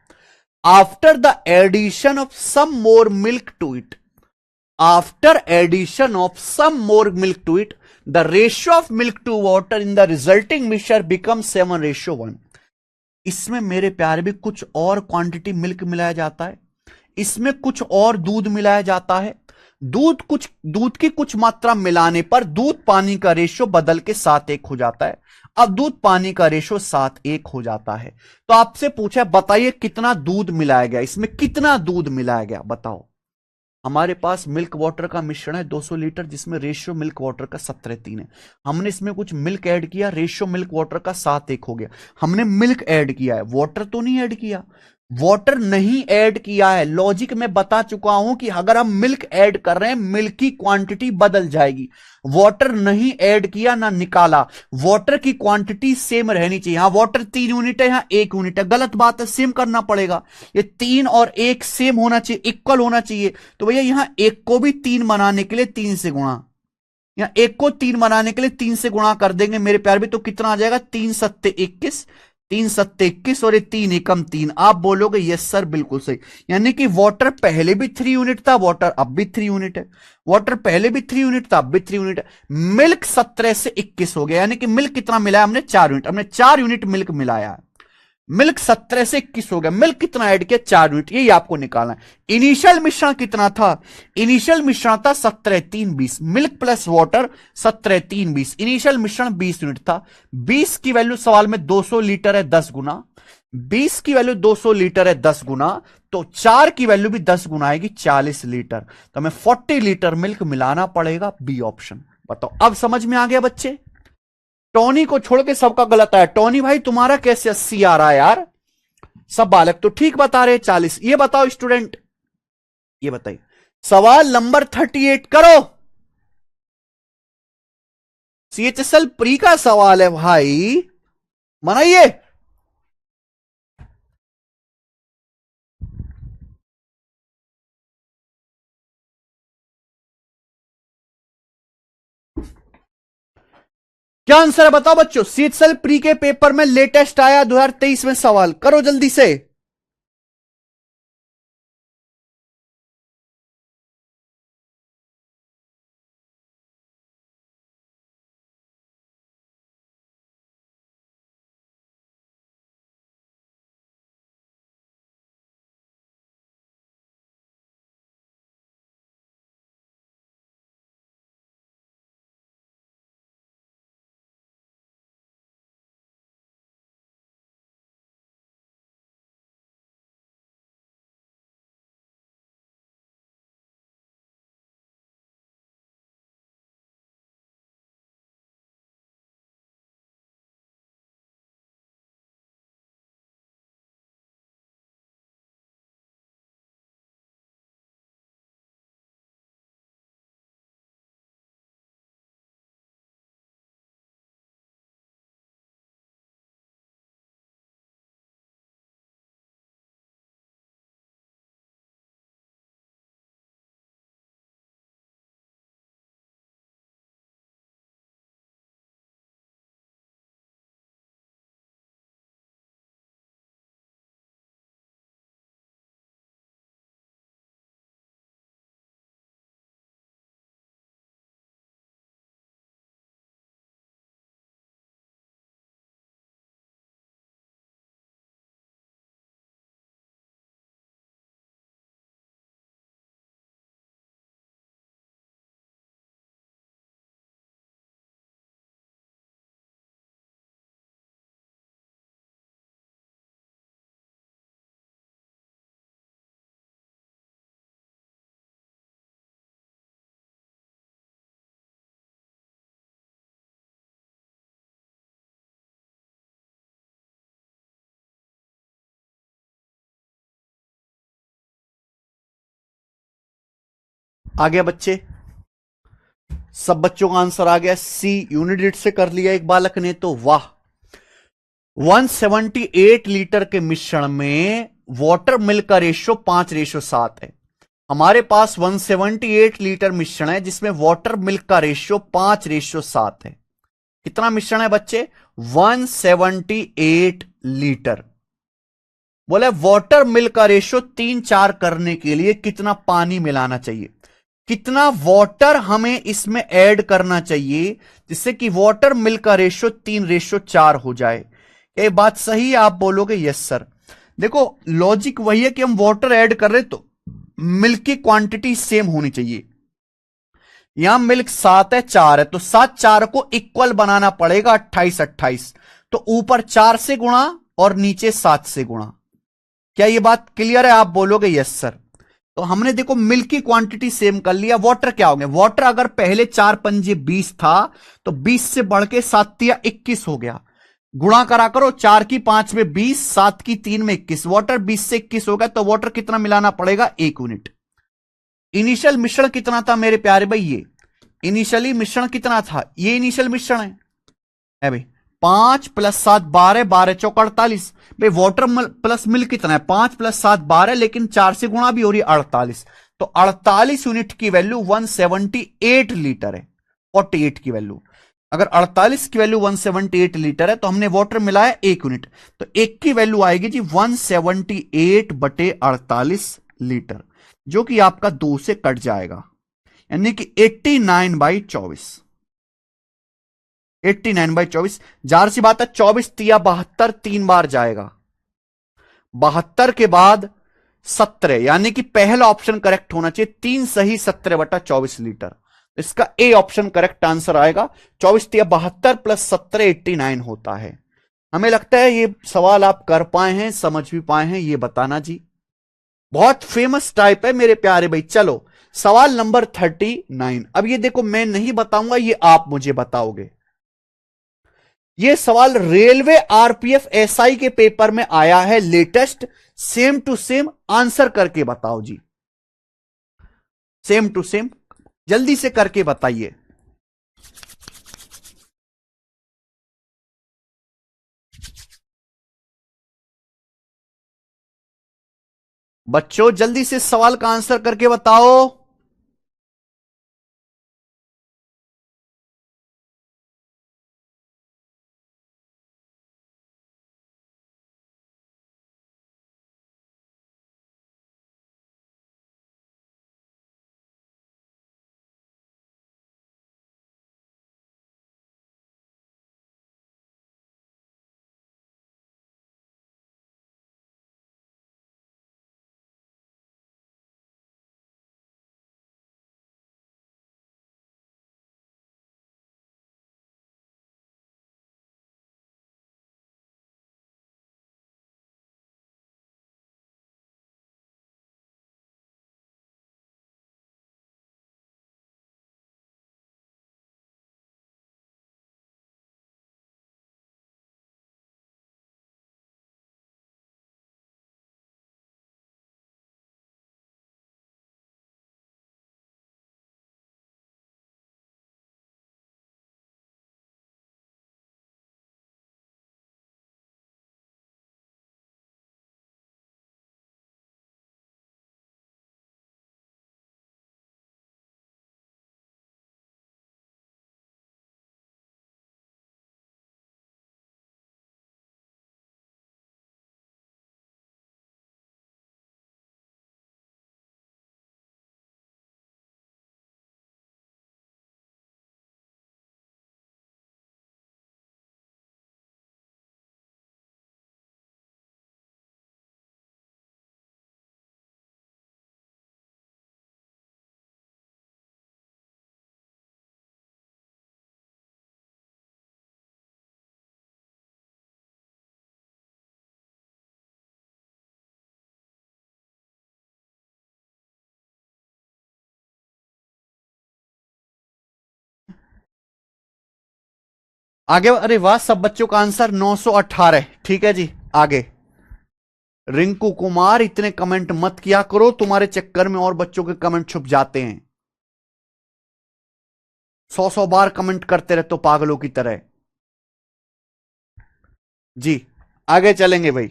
After the addition of some more milk to it, after addition of some more milk to it, the ratio of milk to water in the resulting mixture becomes 7:1। इसमें मेरे प्यारे भी कुछ और क्वांटिटी मिल्क मिलाया जाता है, इसमें कुछ और दूध मिलाया जाता है। दूध की कुछ मात्रा मिलाने पर दूध पानी का रेशियो बदल के 7:1 हो जाता है। अब दूध पानी का रेशियो 7:1 हो जाता है। तो आपसे पूछा, बताइए कितना दूध मिलाया गया, इसमें कितना दूध मिलाया गया बताओ। हमारे पास मिल्क वाटर का मिश्रण है 200 लीटर जिसमें रेशियो मिल्क वाटर का 17:3 है। हमने इसमें कुछ मिल्क ऐड किया, रेशियो मिल्क वाटर का 7:1 हो गया। हमने मिल्क ऐड किया है, वाटर तो नहीं ऐड किया। वाटर नहीं ऐड किया है, लॉजिक में बता चुका हूं कि अगर हम मिल्क ऐड कर रहे हैं मिल्क की क्वांटिटी बदल जाएगी। वाटर नहीं ऐड किया ना निकाला, वाटर की क्वांटिटी सेम रहनी चाहिए। यहां वाटर 3 यूनिट है, यहां 1 यूनिट है, गलत बात है, सेम करना पड़ेगा। ये 3 और 1 सेम होना चाहिए, इक्वल होना चाहिए। तो भैया यहां 1 को भी 3 बनाने के लिए 3 से गुणा, यहां 1 को 3 बनाने के लिए 3 से गुणा कर देंगे मेरे प्यार भी, तो कितना आ जाएगा? 3 सत्ते 21, 3 सत्ते 21 और ये 3 एकम 3। आप बोलोगे यस सर बिल्कुल सही। यानी कि वाटर पहले भी 3 यूनिट था, वाटर अब भी 3 यूनिट है। वाटर पहले भी 3 यूनिट था, अब भी 3 यूनिट है। मिल्क 17 से 21 हो गया, यानी कि मिल्क कितना मिलाया हमने? 4 यूनिट। हमने 4 यूनिट मिल्क मिलाया। मिल्क 17 से 21 हो गया, मिल्क कितना ऐड किया? 4 यूनिट। यही आपको निकालना है। इनिशियल मिश्रण कितना था? इनिशियल मिश्रण था 17:3:20, मिल्क प्लस वाटर 17:3:20। इनिशियल मिश्रण 20 यूनिट था। 20 की वैल्यू सवाल में 200 लीटर है 10 गुना। 20 की वैल्यू 200 लीटर है 10 गुना, तो 4 की वैल्यू भी 10 गुना आएगी, 40 लीटर। तो हमें 40 लीटर मिल्क मिलाना पड़ेगा, बी ऑप्शन। बताओ अब समझ में आ गया बच्चे? टॉनी को छोड़ के सबका गलत आया। टॉनी भाई तुम्हारा कैसे 80 आ रहा है यार? सब बालक तो ठीक बता रहे 40। ये बताओ स्टूडेंट, ये बताइए। सवाल नंबर 38 करो। सीएचएसएल प्री का सवाल है भाई, मनाइए। क्या आंसर है बताओ बच्चों? सीएचएसएल प्री के पेपर में लेटेस्ट आया 2023 में, सवाल करो जल्दी से। आ गया बच्चे? सब बच्चों का आंसर आ गया। सी यूनिट से कर लिया एक बालक ने, तो वाह। 178 लीटर के मिश्रण में वाटर मिल्क का रेशियो 5:7 है। हमारे पास 178 लीटर मिश्रण है जिसमें वाटर मिल्क का रेशियो 5:7 है। कितना मिश्रण है बच्चे? 178 लीटर। बोले वाटर मिल्क का रेशियो 3-4 करने के लिए कितना पानी मिलाना चाहिए, कितना वाटर हमें इसमें ऐड करना चाहिए जिससे कि वाटर मिल्क का रेशियो 3:4 हो जाए। ये बात सही है? आप बोलोगे यस सर। देखो लॉजिक वही है कि हम वाटर ऐड कर रहे तो मिल्क की क्वांटिटी सेम होनी चाहिए। यहां मिल्क 7 है, 4 है, तो 7 4 को इक्वल बनाना पड़ेगा। 28 तो ऊपर 4 से गुणा और नीचे 7 से गुणा। क्या ये बात क्लियर है? आप बोलोगे यस सर। तो हमने देखो मिल्क की क्वांटिटी सेम कर लिया। वाटर क्या हो गया? वाटर अगर पहले 4 पंजे 20 था तो 20 से बढ़ के 7 या 21 हो गया। गुणा करा करो, 4 की 5 में 20, 7 की 3 में 21। वाटर 20 से 21 हो गया, तो वाटर कितना मिलाना पड़ेगा? 1 यूनिट। इनिशियल मिश्रण कितना था मेरे प्यारे भाई? ये इनिशियली मिश्रण कितना था? ये इनिशियल मिश्रण है भाई। 5 + 7 12, 12 चौक 48। भाई वाटर प्लस मिल्क कितना है? 5 + 7 12, लेकिन 4 से गुणा भी हो रही है 48। तो 48 यूनिट की वैल्यू 178 लीटर है। 48 की वैल्यू, अगर 48 की वैल्यू 178 लीटर है तो हमने वाटर मिलाया 1 यूनिट, तो 1 की वैल्यू आएगी जी 178/48 लीटर, जो कि आपका 2 से कट जाएगा, यानी कि 89/24। 89/24। जार सी बात है, 24 तिया 72 3 बार जाएगा। 72 के बाद 17, यानी कि पहला ऑप्शन करेक्ट होना चाहिए। 3 सही 17/24 लीटर। इसका ए ऑप्शन करेक्ट आंसर आएगा। 24 तिया 72 + 17 89 होता है। हमें लगता है ये सवाल आप कर पाए हैं, समझ भी पाए हैं, ये बताना जी। बहुत फेमस टाइप है मेरे प्यारे भाई। चलो सवाल नंबर 39। अब ये देखो, मैं नहीं बताऊंगा, ये आप मुझे बताओगे। ये सवाल रेलवे आरपीएफ एसआई के पेपर में आया है latest. Same to same answer करके बताओ जी। सेम टू सेम जल्दी से करके बताइए। बच्चों जल्दी से सवाल का आंसर करके बताओ। आगे, अरे वाह, सब बच्चों का आंसर 918। ठीक है जी, आगे। रिंकू कुमार, इतने कमेंट मत किया करो, तुम्हारे चक्कर में और बच्चों के कमेंट छुप जाते हैं। 100 बार कमेंट करते रहते हो पागलों की तरह। जी आगे चलेंगे भाई।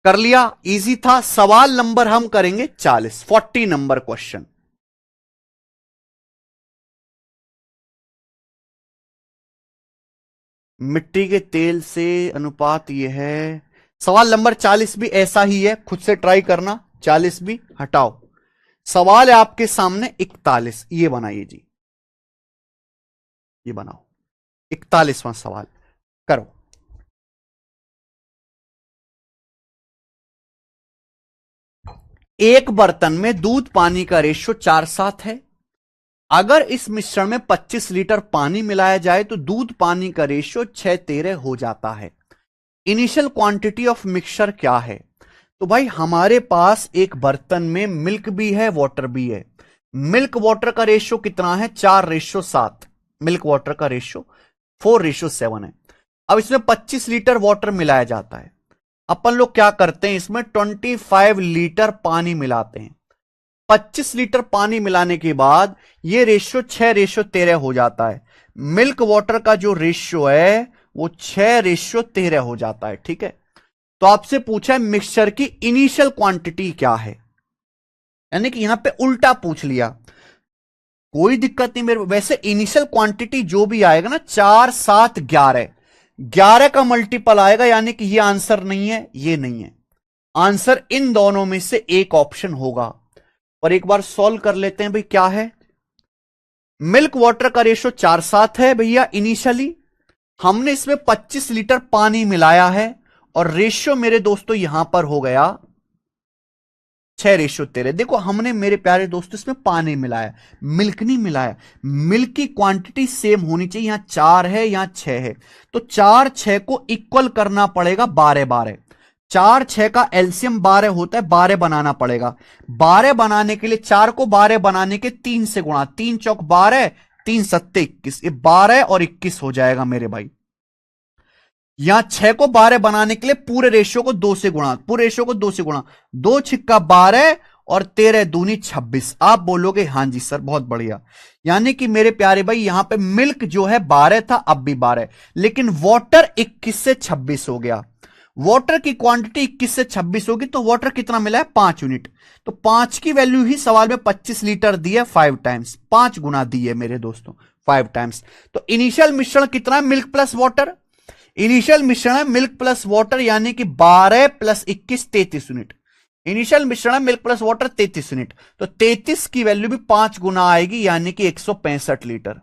कर लिया, इजी था। सवाल नंबर हम करेंगे 40 नंबर क्वेश्चन। मिट्टी के तेल से अनुपात यह है। सवाल नंबर 40 भी ऐसा ही है, खुद से ट्राई करना। 40 भी हटाओ। सवाल है आपके सामने 41, ये बनाइए जी, ये बनाओ। 41वां सवाल करो। एक बर्तन में दूध पानी का रेशियो 4:7 है। अगर इस मिश्रण में 25 लीटर पानी मिलाया जाए तो दूध पानी का रेशियो 6:13 हो जाता है। इनिशियल क्वांटिटी ऑफ मिक्सचर क्या है? तो भाई हमारे पास एक बर्तन में मिल्क भी है, वाटर भी है। मिल्क वाटर का रेशियो कितना है? 4:7। मिल्क वाटर का रेशियो 4:7 है। अब इसमें 25 लीटर वाटर मिलाया जाता है। अपन लोग क्या करते हैं, इसमें 25 लीटर पानी मिलाते हैं। 25 लीटर पानी मिलाने के बाद यह रेशियो 6:13 हो जाता है। मिल्क वाटर का जो रेशियो है वो 6:13 हो जाता है। ठीक है, तो आपसे पूछा है मिक्सचर की इनिशियल क्वांटिटी क्या है, यानी कि यहां पे उल्टा पूछ लिया। कोई दिक्कत नहीं मेरे, वैसे इनिशियल क्वांटिटी जो भी आएगा ना, 4, 7, 11, 11 का मल्टीपल आएगा, यानी कि ये आंसर नहीं है, ये नहीं है। आंसर इन दोनों में से एक ऑप्शन होगा। और एक बार सॉल्व कर लेते हैं भाई, क्या है। मिल्क वाटर का रेशियो 4:7 है भैया इनिशियली। हमने इसमें 25 लीटर पानी मिलाया है और रेशियो मेरे दोस्तों यहां पर हो गया 6:13। देखो हमने मेरे प्यारे दोस्तों इसमें पानी मिलाया, मिल्क नहीं मिलाया। मिल्क की क्वांटिटी सेम होनी चाहिए। यहां 4 है, यहां 6 है, तो 4, 6 को इक्वल करना पड़ेगा 12, 12। 4, 6 का एलसीएम 12 होता है, 12 बनाना पड़ेगा। 12 बनाने के लिए 4 को 12 बनाने के 3 से गुणा, 3 चौक 12, 3 सत्ते 21, ये 12 और 21 हो जाएगा मेरे भाई। यहां 6 को 12 बनाने के लिए पूरे रेशियो को 2 से गुणा, पूरे रेशियो को 2 से गुणा, 2 छिक्का 12 और 13 दूनी 26। आप बोलोगे हां जी सर बहुत बढ़िया। यानी कि मेरे प्यारे भाई यहां पे मिल्क जो है 12 था, अब भी 12, लेकिन वाटर 21 से 26 हो गया। वाटर की क्वांटिटी 21 से 26 होगी तो वाटर कितना मिला है? 5 यूनिट। तो 5 की वैल्यू ही सवाल में 25 लीटर दी है 5 टाइम्स, 5 गुना दी है मेरे दोस्तों 5 टाइम्स। तो इनिशियल मिश्रण कितना है? Milk plus water. इनिशियल मिश्रण है मिल्क प्लस वाटर, यानी कि 12 + 21 33 यूनिट। इनिशियल मिश्रण है मिल्क प्लस वाटर 33 यूनिट, तो 33 की वैल्यू भी 5 गुना आएगी, यानी कि 165 लीटर,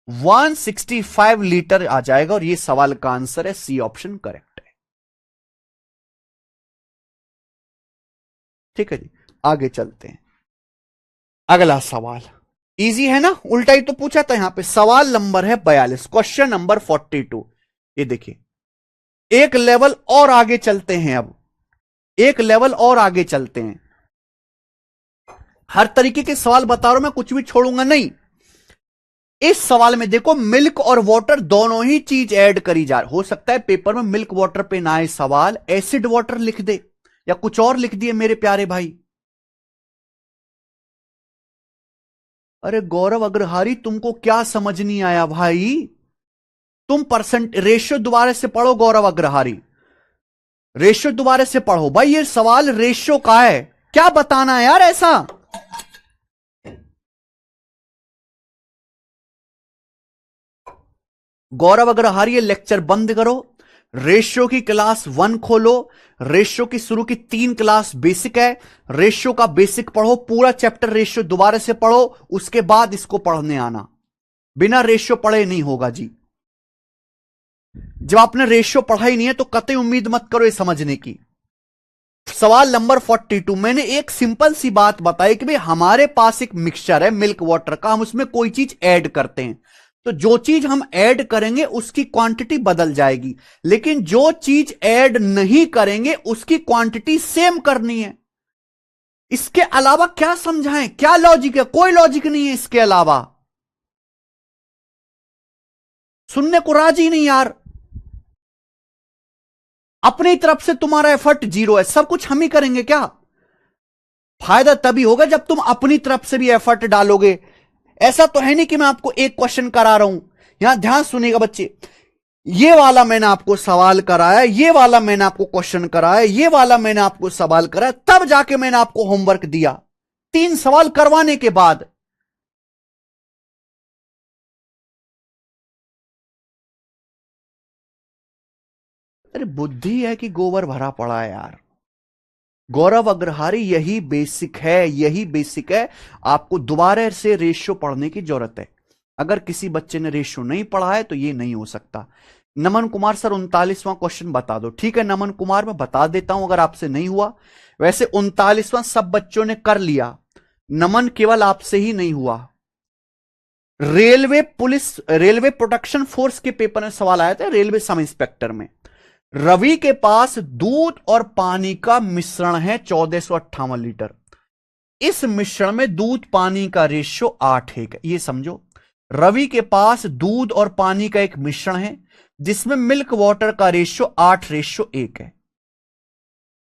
165 लीटर आ जाएगा। और ये सवाल का आंसर है, सी ऑप्शन करेक्ट है। ठीक है जी, आगे चलते हैं। अगला सवाल इजी है ना, उल्टा ही तो पूछा था यहां पे। सवाल नंबर है 42, क्वेश्चन नंबर 42। ये देखिए, एक लेवल और आगे चलते हैं। अब एक लेवल और आगे चलते हैं। हर तरीके के सवाल बता रहा हूं मैं, कुछ भी छोड़ूंगा नहीं। इस सवाल में देखो, मिल्क और वाटर दोनों ही चीज ऐड करी जा रही। हो सकता है पेपर में मिल्क वाटर पे ना आए सवाल, एसिड वाटर लिख दे या कुछ और लिख दिए मेरे प्यारे भाई। अरे गौरव अग्रहारी, तुमको क्या समझ नहीं आया भाई? तुम परसेंट रेशियो दोबारा से पढ़ो गौरव अग्रहारी, रेशियो दोबारा से पढ़ो भाई। ये सवाल रेशियो का है, क्या बताना है यार ऐसा। गौरव अग्रहारी ये लेक्चर बंद करो, रेशियो की क्लास 1 खोलो। रेशियो की शुरू की 3 क्लास बेसिक है, रेशियो का बेसिक पढ़ो, पूरा चैप्टर रेशियो दोबारा से पढ़ो, उसके बाद इसको पढ़ने आना। बिना रेशियो पढ़े नहीं होगा जी। जब आपने रेशियो पढ़ा ही नहीं है तो कतई उम्मीद मत करो ये समझने की। सवाल नंबर 42, मैंने एक सिंपल सी बात बताई कि भाई हमारे पास एक मिक्सचर है मिल्क वाटर का, हम उसमें कोई चीज ऐड करते हैं, तो जो चीज हम ऐड करेंगे उसकी क्वांटिटी बदल जाएगी, लेकिन जो चीज ऐड नहीं करेंगे उसकी क्वांटिटी सेम करनी है। इसके अलावा क्या समझाएं, क्या लॉजिक है? कोई लॉजिक नहीं है इसके अलावा। सुनने को राजी नहीं यार। अपनी तरफ से तुम्हारा एफर्ट 0 है, सब कुछ हम ही करेंगे क्या? फायदा तभी होगा जब तुम अपनी तरफ से भी एफर्ट डालोगे। ऐसा तो है नहीं कि मैं आपको एक क्वेश्चन करा रहा हूं। यहां ध्यान सुनिएगा बच्चे, ये वाला मैंने आपको सवाल कराया, ये वाला मैंने आपको क्वेश्चन कराया, ये वाला मैंने आपको सवाल कराया, तब जाके मैंने आपको होमवर्क दिया, 3 सवाल करवाने के बाद। अरे बुद्धि है कि गोबर भरा पड़ा है यार। गौरव अग्रहारी, यही बेसिक है, यही बेसिक है। आपको दोबारा से रेशियो पढ़ने की जरूरत है। अगर किसी बच्चे ने रेशियो नहीं पढ़ा है तो ये नहीं हो सकता। नमन कुमार सर 39वां क्वेश्चन बता दो। ठीक है नमन कुमार, मैं बता देता हूं अगर आपसे नहीं हुआ। वैसे 39वां सब बच्चों ने कर लिया, नमन केवल आपसे ही नहीं हुआ। Railway police, railway protection force के पेपर में सवाल आया था, रेलवे सब इंस्पेक्टर में। रवि के पास दूध और पानी का मिश्रण है 1458 लीटर। इस मिश्रण में दूध पानी का रेशियो 8:1 है। ये समझो, रवि के पास दूध और पानी का एक मिश्रण है जिसमें मिल्क वाटर का रेशियो 8:1 है।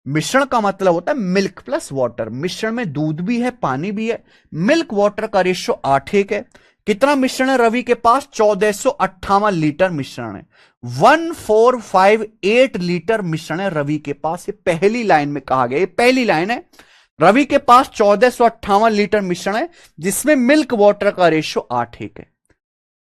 मिश्रण का मतलब होता है मिल्क प्लस वाटर। मिश्रण में दूध भी है, पानी भी है। मिल्क वाटर का रेशियो 8:1 है। कितना मिश्रण है रवि के पास? 1458 लीटर मिश्रण है। 1458 लीटर मिश्रण है रवि के पास। ये पहली लाइन में कहा गया, ये पहली लाइन है। रवि के पास 1458 लीटर मिश्रण है जिसमें मिल्क वाटर का रेशियो 8:1 है।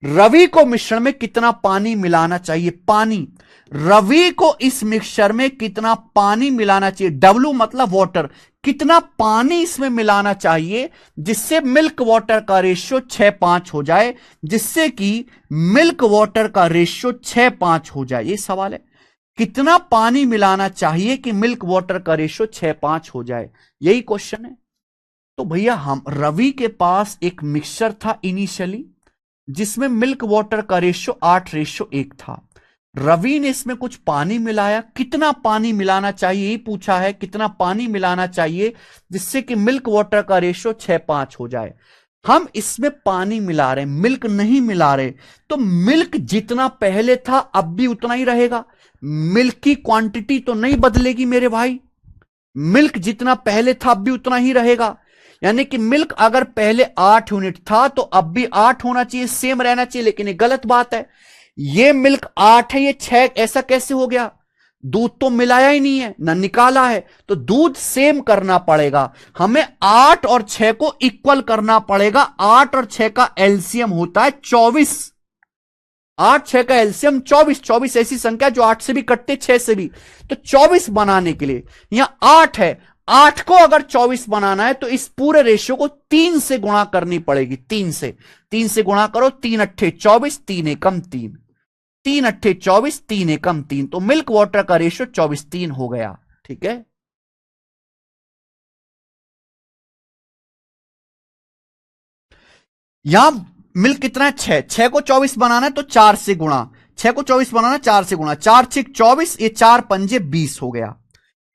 रवि को मिश्रण में कितना पानी मिलाना चाहिए? पानी। रवि को इस मिक्सचर में कितना पानी मिलाना चाहिए? डब्ल्यू मतलब वाटर। कितना पानी इसमें मिलाना चाहिए जिससे मिल्क वाटर का रेशियो 6:5 हो जाए, जिससे कि मिल्क वाटर का रेशियो 6:5 हो जाए। ये सवाल है, कितना पानी मिलाना चाहिए कि मिल्क वाटर का रेशियो 6:5 हो जाए, यही क्वेश्चन है। तो भैया हम रवि के पास एक मिक्सचर था इनिशियली जिसमें मिल्क वाटर का रेशियो 8:1 था। रवि ने इसमें कुछ पानी मिलाया, कितना पानी मिलाना चाहिए यही पूछा है, कितना पानी मिलाना चाहिए जिससे कि मिल्क वाटर का रेशियो 6:5 हो जाए। हम इसमें पानी मिला रहे हैं, मिल्क नहीं मिला रहे, तो मिल्क जितना पहले था अब भी उतना ही रहेगा। मिल्क की क्वांटिटी तो नहीं बदलेगी मेरे भाई। मिल्क जितना पहले था अब भी उतना ही रहेगा। यानी कि मिल्क अगर पहले 8 यूनिट था तो अब भी 8 होना चाहिए, सेम रहना चाहिए, लेकिन ये गलत बात है। ये मिल्क 8 है, ये 6 ऐसा कैसे हो गया? दूध तो मिलाया ही नहीं है ना निकाला है, तो दूध सेम करना पड़ेगा। हमें 8 और 6 को इक्वल करना पड़ेगा। 8 और 6 का एलसीएम होता है 24। 8 6 का एलसीएम 24। 24 ऐसी संख्या जो 8 से भी कटते, 6 से भी। तो 24 बनाने के लिए यहां 8 है, 8 को अगर 24 बनाना है तो इस पूरे रेशियो को 3 से गुणा करनी पड़ेगी। 3 से गुणा करो, 3 अट्ठे 24, 3 एकम 3, 3 अट्ठे 24, 3 एकम 3, तो मिल्क वाटर का रेशियो 24:3 हो गया। ठीक है, यहां मिल्क कितना है? 6। 6 को 24 बनाना है तो 4 से गुणा। 6 को 24 बनाना, 4 से गुणा, 4 6 24, ये 4 पंजे 20 हो गया।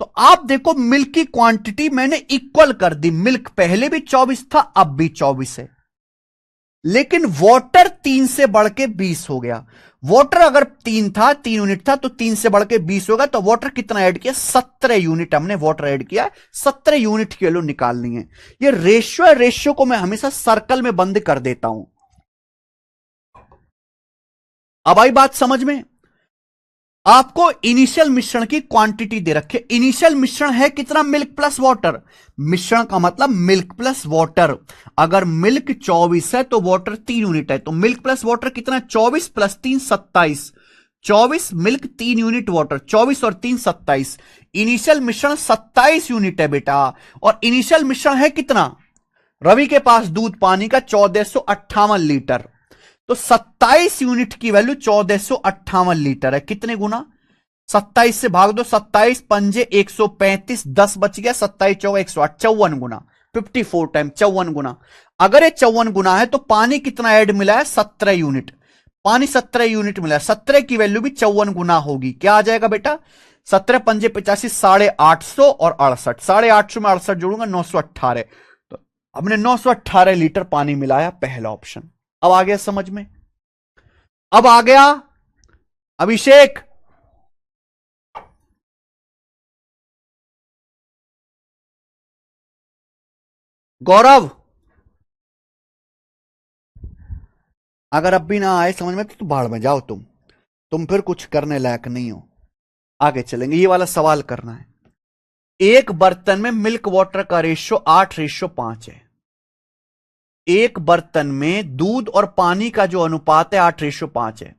तो आप देखो मिल्क की क्वांटिटी मैंने इक्वल कर दी। मिल्क पहले भी 24 था, अब भी 24 है, लेकिन वाटर 3 से बढ़ के 20 हो गया। वाटर अगर 3 था, 3 यूनिट था, तो 3 से बढ़ के 20 होगा, तो वाटर कितना ऐड किया? 17 यूनिट हमने वाटर ऐड किया। 17 यूनिट की वैल्यू निकालनी है। ये रेशियो है, रेशियो को मैं हमेशा सर्कल में बंद कर देता हूं। अब आई बात समझ में? आपको इनिशियल मिश्रण की क्वांटिटी दे रखे। इनिशियल मिश्रण है कितना? Milk plus water. मिश्रण का मतलब मिल्क प्लस वाटर। अगर मिल्क 24 है तो वाटर 3 यूनिट है, तो मिल्क प्लस वाटर कितना? 24 प्लस 3 27। 24 मिल्क, 3 यूनिट वाटर, 24 और 3 27। इनिशियल मिश्रण 27 यूनिट है बेटा। और इनिशियल मिश्रण है कितना? रवि के पास दूध पानी का 1458 लीटर, तो 27 यूनिट की वैल्यू 1458 लीटर है। कितने गुना? 27 से भाग दो, 27 पंजे 135, 10 बच गया, 27 चौका 108, 54 गुना, 54 टाइम 54 गुना। अगर ये 54 गुना है तो पानी कितना ऐड मिला है? 17 यूनिट। पानी 17 यूनिट मिला है, 17 की वैल्यू भी 54 गुना होगी। क्या आ जाएगा बेटा? 17 पंजे 85, 850 और 68, 850 में 68 जोड़ूंगा 918। तो हमने 918 लीटर पानी मिलाया, पहला ऑप्शन। अब आ गया समझ में? अब आ गया अभिषेक? गौरव? अगर अब भी ना आए समझ में तो भाड़ में जाओ तुम फिर कुछ करने लायक नहीं हो। आगे चलेंगे, ये वाला सवाल करना है। एक बर्तन में मिल्क वाटर का रेशियो 8:5 है। एक बर्तन में दूध और पानी का जो अनुपात है 8:5 है।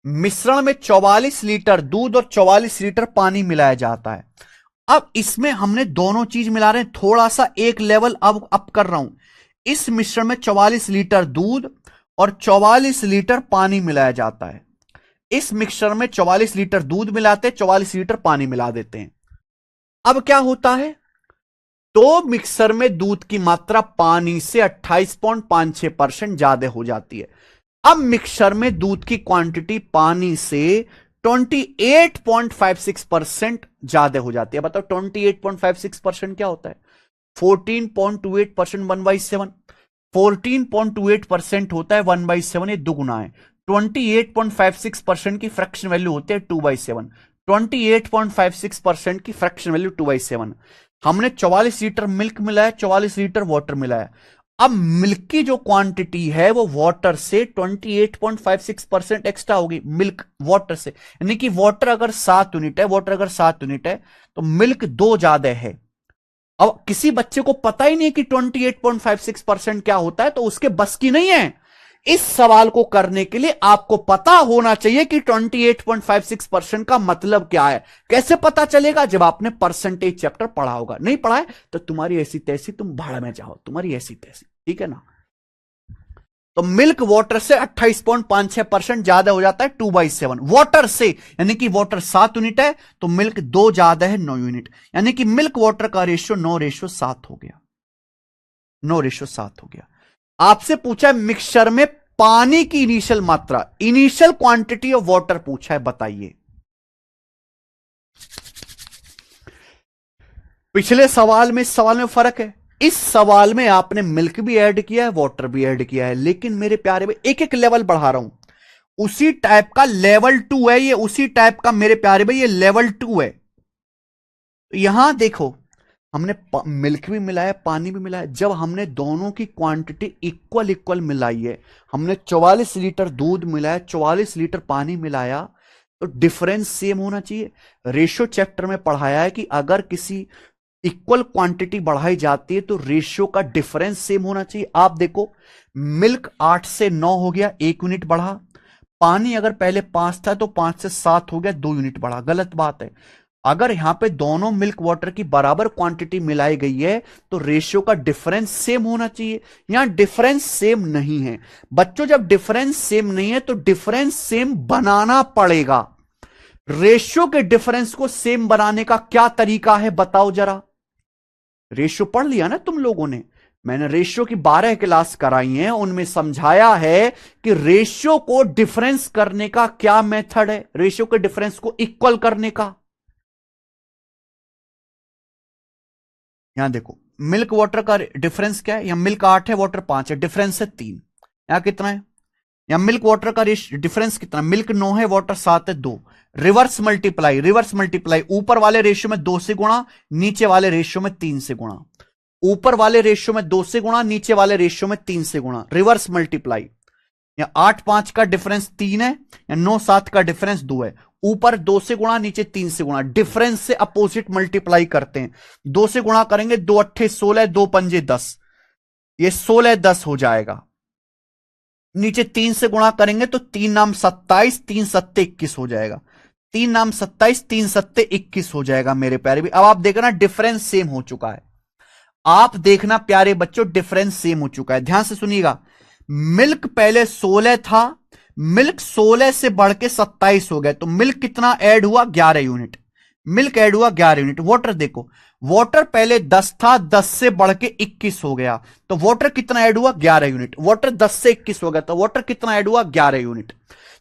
मिश्रण में 44 लीटर दूध और 44 लीटर पानी मिलाया जाता है। अब इसमें हमने दोनों चीज मिला रहे हैं, थोड़ा सा एक लेवल अब अप कर रहा हूं। इस मिश्रण में 44 लीटर दूध और 44 लीटर पानी मिलाया जाता है। इस मिक्सचर में 44 लीटर दूध मिलाते हैं, 44 लीटर पानी मिला देते हैं। अब क्या होता है, तो मिक्सर में दूध की मात्रा पानी से 28.56% ज्यादा हो जाती है। अब मिक्सर में दूध की क्वांटिटी पानी से 28.56% ज्यादा हो जाती है। बताओ 28.56% क्या होता है? 14.28% 1/7। 14.28% होता है 1/7, ये दुगुना है। 28.56% की फ्रैक्शन वैल्यू होती है 2/7। 28.56% की फ्रैक्शन वैल्यू 2/7। हमने 44 लीटर मिल्क मिलाया, 44 लीटर वाटर मिलाया। अब मिल्क की जो क्वांटिटी है वो वाटर से 28.56% एक्स्ट्रा होगी, मिल्क वाटर से। यानी कि वाटर अगर 7 यूनिट है, वाटर अगर 7 यूनिट है तो मिल्क 2 ज्यादा है। अब किसी बच्चे को पता ही नहीं कि 28.56% क्या होता है, तो उसके बस की नहीं है। इस सवाल को करने के लिए आपको पता होना चाहिए कि 28.56% का मतलब क्या है। कैसे पता चलेगा? जब आपने परसेंटेज चैप्टर पढ़ा होगा। नहीं पढ़ा है तो तुम्हारी ऐसी तैसी, तुम भाड़ में जाओ, तुम्हारी ऐसी तैसी, ठीक है ना। तो मिल्क वाटर से 28.56% ज्यादा हो जाता है 2/7 वाटर से। यानी कि वाटर 7 यूनिट है तो मिल्क 2 ज्यादा है 9 यूनिट। यानी कि मिल्क वाटर का रेशियो 9:7 हो गया। 9:7 हो गया। आपसे पूछा है मिक्सचर में पानी की इनिशियल मात्रा, इनिशियल क्वांटिटी ऑफ वाटर पूछा है, बताइए। पिछले सवाल में, इस सवाल में फर्क है। इस सवाल में आपने मिल्क भी ऐड किया है, वाटर भी ऐड किया है, लेकिन मेरे प्यारे भाई एक एक लेवल बढ़ा रहा हूं। उसी टाइप का लेवल 2 है ये, उसी टाइप का मेरे प्यारे भाई ये लेवल 2 है। तो यहां देखो, हमने मिल्क भी मिलाया, पानी भी मिलाया। जब हमने दोनों की क्वांटिटी इक्वल इक्वल मिलाई है, हमने 44 लीटर दूध मिलाया, 44 लीटर पानी मिलाया, तो डिफरेंस सेम होना चाहिए। रेशियो चैप्टर में पढ़ाया है कि अगर किसी इक्वल क्वांटिटी बढ़ाई जाती है तो रेशियो का डिफरेंस सेम होना चाहिए। आप देखो, मिल्क 8 से 9 हो गया, 1 यूनिट बढ़ा। पानी अगर पहले 5 था तो 5 से 7 हो गया, 2 यूनिट बढ़ा। गलत बात है। अगर यहां पे दोनों मिल्क वाटर की बराबर क्वांटिटी मिलाई गई है तो रेशियो का डिफरेंस सेम होना चाहिए। यहां डिफरेंस सेम नहीं है बच्चों। जब डिफरेंस सेम नहीं है तो डिफरेंस सेम बनाना पड़ेगा। रेशियो के डिफरेंस को सेम बनाने का क्या तरीका है बताओ जरा। रेशियो पढ़ लिया ना तुम लोगों ने, मैंने रेशियो की 12 क्लास कराई हैं, उनमें समझाया है कि रेशियो को डिफरेंस करने का क्या मेथड है, रेशियो के डिफरेंस को इक्वल करने का। यहां देखो, मिल्क वाटर का डिफरेंस क्या है? यहां मिल्क 8 है, वाटर 5 है, डिफरेंस है 3। यहां कितना है? यहां मिल्क वाटर का डिफरेंस कितना? मिल्क 9 है, वाटर 7 है, 2। रिवर्स मल्टीप्लाई, रिवर्स मल्टीप्लाई, ऊपर वाले रेशियो में 2 से गुणा, नीचे वाले रेशियो में 3 से गुणा। ऊपर वाले रेशियो में 2 से गुणा, नीचे वाले रेशियो में 3 से गुणा, रिवर्स मल्टीप्लाई। या 8-5 का डिफरेंस 3 है, या 9-7 का डिफरेंस 2 है। ऊपर 2 से गुणा, नीचे 3 से गुणा, डिफरेंस से अपोजिट मल्टीप्लाई करते हैं। 2 से गुणा करेंगे, 2 अट्ठे 16, 2 पंजे 10, ये 16-10 हो जाएगा। नीचे 3 से गुणा करेंगे तो 3 नाम 27, 3 सत्ते 21 हो जाएगा। 3 नाम 27, 3 सत्ते 21 हो जाएगा मेरे प्यारे भी। अब आप देखना डिफरेंस सेम हो चुका है। आप देखना प्यारे बच्चों, डिफरेंस सेम हो चुका है। ध्यान से सुनिएगा, मिल्क पहले 16 था, मिल्क 16 से बढ़ के 27 हो गया, तो मिल्क कितना ऐड हुआ? 11 यूनिट। मिल्क ऐड हुआ 11 यूनिट। वाटर देखो, वाटर पहले 10 था, 10 से बढ़ के 21 हो गया, तो वाटर कितना ऐड हुआ? 11 यूनिट। वाटर 10 से 21 हो गया तो वाटर कितना ऐड हुआ? 11 यूनिट।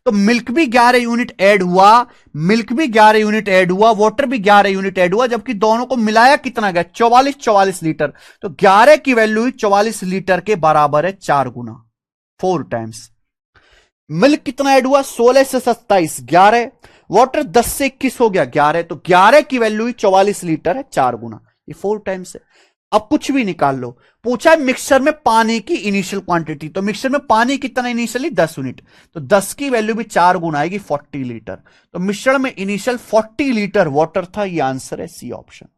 तो मिल्क भी 11 यूनिट ऐड हुआ, मिल्क भी 11 यूनिट ऐड हुआ, वाटर भी 11 यूनिट ऐड हुआ, जबकि दोनों को मिलाया कितना गया? 44 लीटर। तो 11 की वैल्यू 44 लीटर के बराबर है, 4 गुना, 4 टाइम्स। मिल्क कितना ऐड हुआ? 16 से 27, 11। वाटर 10 से 21 हो गया, 11। तो 11 की वैल्यू 44 लीटर है, 4 गुना, ये 4 टाइम्स है। अब कुछ भी निकाल लो। पूछा है मिक्सचर में पानी की इनिशियल क्वांटिटी, तो मिक्सचर में पानी कितना इनिशियली 10 यूनिट, तो 10 की वैल्यू भी 4 गुना आएगी 40 लीटर। तो मिश्रण में इनिशियल 40 लीटर वाटर था। ये आंसर है सी ऑप्शन।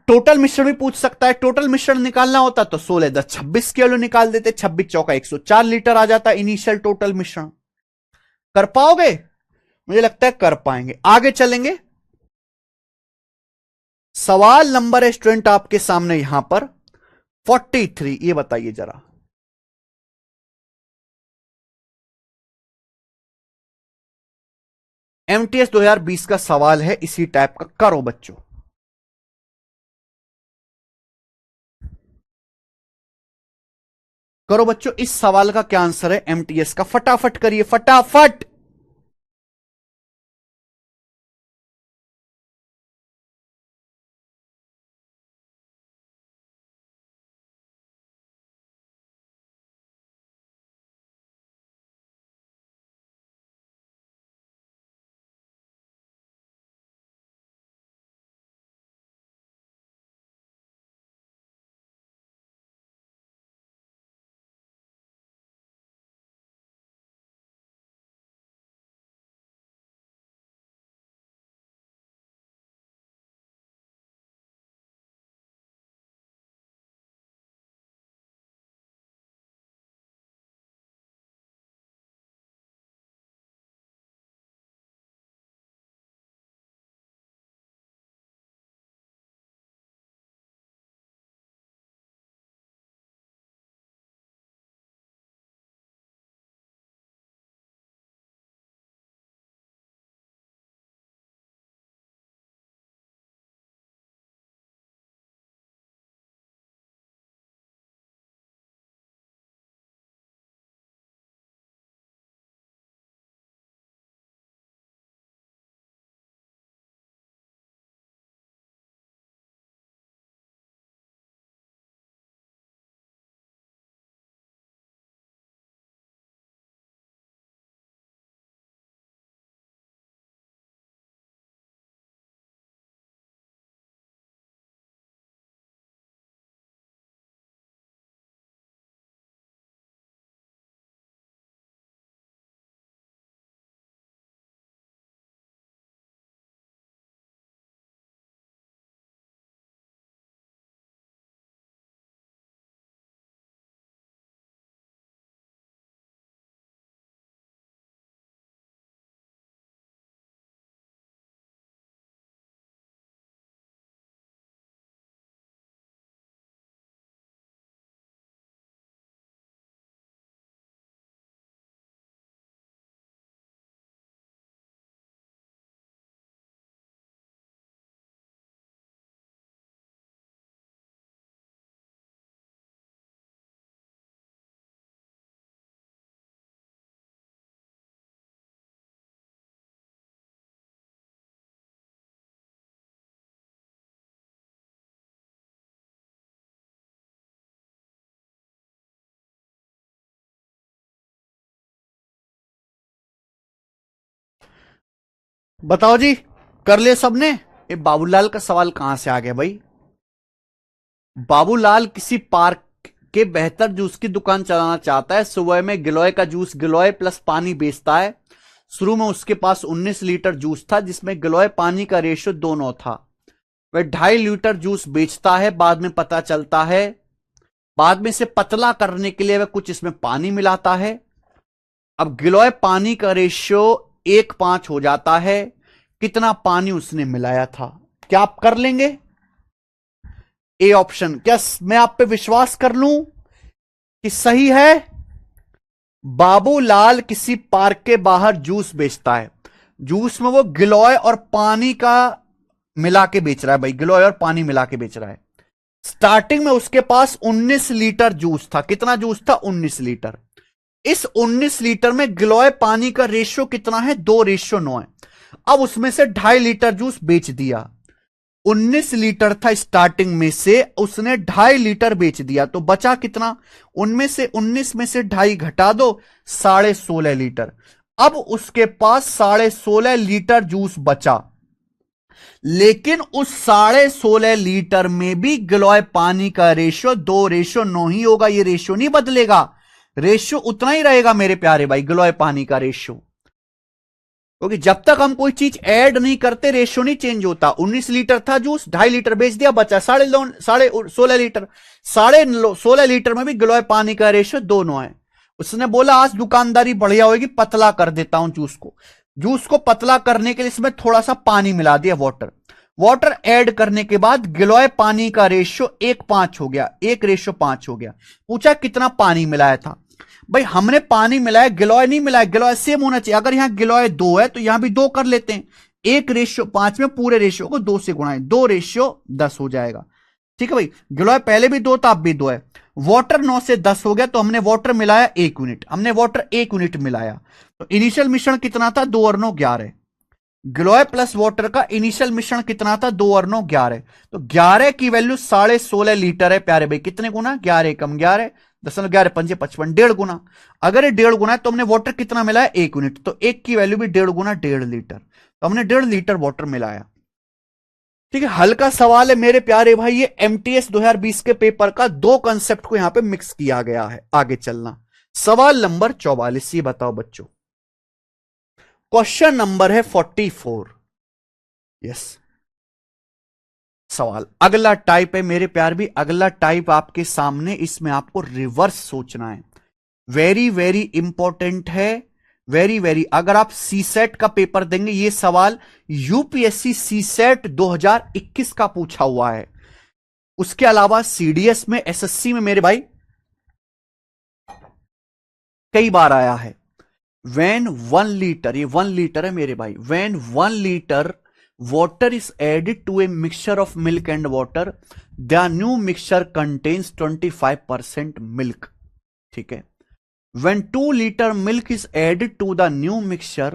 टोटल मिश्रण भी पूछ सकता है। टोटल मिश्रण निकालना होता तो 16 10 26 किलो निकाल देते, 26 चौका 104 लीटर आ जाता इनिशियल टोटल मिश्रण। कर पाओगे? मुझे लगता है कर पाएंगे। आगे चलेंगे। सवाल नंबर है स्टूडेंट आपके सामने यहां पर 43। ये बताइए जरा, एमटीएस 2020 का सवाल है इसी टाइप का। करो बच्चों। करो बच्चों, इस सवाल का क्या आंसर है एमटीएस का? फटाफट करिए, फटाफट। बताओ जी, कर लिए सबने? ये बाबूलाल का सवाल कहां से आ गया भाई? बाबूलाल किसी पार्क के बेहतर जूस की दुकान चलाना चाहता है। सुबह में गिलोय का जूस गिलोय प्लस पानी बेचता है। शुरू में उसके पास 19 लीटर जूस था जिसमें गिलोय पानी का रेशियो 2:9 था। वह 2.5 लीटर जूस बेचता है। बाद में पता चलता है, बाद में इसे पतला करने के लिए वह कुछ इसमें पानी मिलाता है। अब गिलोय पानी का रेशियो 1:5 हो जाता है। कितना पानी उसने मिलाया था? क्या आप कर लेंगे? A option. क्या मैं आप पे विश्वास कर लूं कि सही है? बाबूलाल किसी पार्क के बाहर जूस बेचता है। जूस में वो गिलोय और पानी का मिला के बेच रहा है भाई, गिलोय और पानी मिला के बेच रहा है। स्टार्टिंग में उसके पास 19 लीटर जूस था। कितना जूस था? 19 लीटर। इस 19 लीटर में गिलोय पानी का रेशियो कितना है? 2:9 है। अब उसमें से 2.5 लीटर जूस बेच दिया। 19 लीटर था स्टार्टिंग में से, उसने 2.5 लीटर बेच दिया, तो बचा कितना? उनमें से 19 में से 2.5 घटा दो, 16.5 लीटर। अब उसके पास 16.5 लीटर जूस बचा, लेकिन उस 16.5 लीटर में भी गिलोय पानी का रेशियो 2:9 ही होगा। ये रेशियो नहीं बदलेगा, रेशियो उतना ही रहेगा मेरे प्यारे भाई, गिलोय पानी का रेशियो। क्योंकि जब तक हम कोई चीज ऐड नहीं करते रेशियो नहीं चेंज होता। 19 लीटर था जूस, 2.5 लीटर बेच दिया, बचा 16.5 लीटर। 16.5 लीटर में भी गिलोय पानी का रेशियो 2:9 है। उसने बोला आज दुकानदारी बढ़िया होगी, पतला कर देता हूं जूस को। जूस को पतला करने के लिए इसमें थोड़ा सा पानी मिला दिया, वाटर ऐड करने के बाद गिलोय पानी का रेशियो 1:5 हो गया, 1:5 हो गया। पूछा कितना पानी मिलाया था, भाई हमने पानी मिलाया, गिलोय नहीं मिलाया। गिलोय सेम होना चाहिए, अगर यहां गिलोय 2 है तो यहां भी 2 कर लेते हैं। 1:5 में पूरे रेशियो को 2 से गुणाएं, 2:10 हो जाएगा। ठीक है भाई, गिलोय पहले भी 2 था, अब भी 2 है। वाटर 9 से 10 हो गया, तो हमने वाटर मिलाया 1 यूनिट, हमने वाटर 1 यूनिट मिलाया। तो इनिशियल मिश्रण कितना था, 2 और 9 11। गिलोय प्लस वाटर का इनिशियल मिश्रण कितना था, 2 और 9 11। तो 11 की वैल्यू 16.5 लीटर है प्यारे भाई। कितने गुना, 11 कम 11, 10.11 पंजे 55, 1.5 गुना। अगर ये 1.5 गुना है तो हमने वाटर कितना मिलाया, 1 यूनिट, तो 1 की वैल्यू भी 1.5 गुना 1.5 लीटर, तो हमने 1.5 लीटर वाटर मिलाया। ठीक है, हल्का सवाल है मेरे प्यारे भाई, ये एमटीएस 2020 के पेपर का 2 कंसेप्ट को यहां पे मिक्स किया गया है। आगे चलना, सवाल नंबर 44, ये बताओ बच्चों, क्वेश्चन नंबर है 44। यस, सवाल अगला टाइप है मेरे प्यार भी, अगला टाइप आपके सामने, इसमें आपको रिवर्स सोचना है। वेरी वेरी इंपॉर्टेंट है, वेरी वेरी। अगर आप सी सेट का पेपर देंगे, ये सवाल यूपीएससी सी सेट 2021 का पूछा हुआ है। उसके अलावा सीडीएस में, एसएससी में मेरे भाई कई बार आया है। when 1 लीटर, ये 1 लीटर है मेरे भाई, when 1 litre water is added to a mixture of milk and water, the new mixture contains 25% milk। ठीक है, when 2 liter milk is added to the new mixture,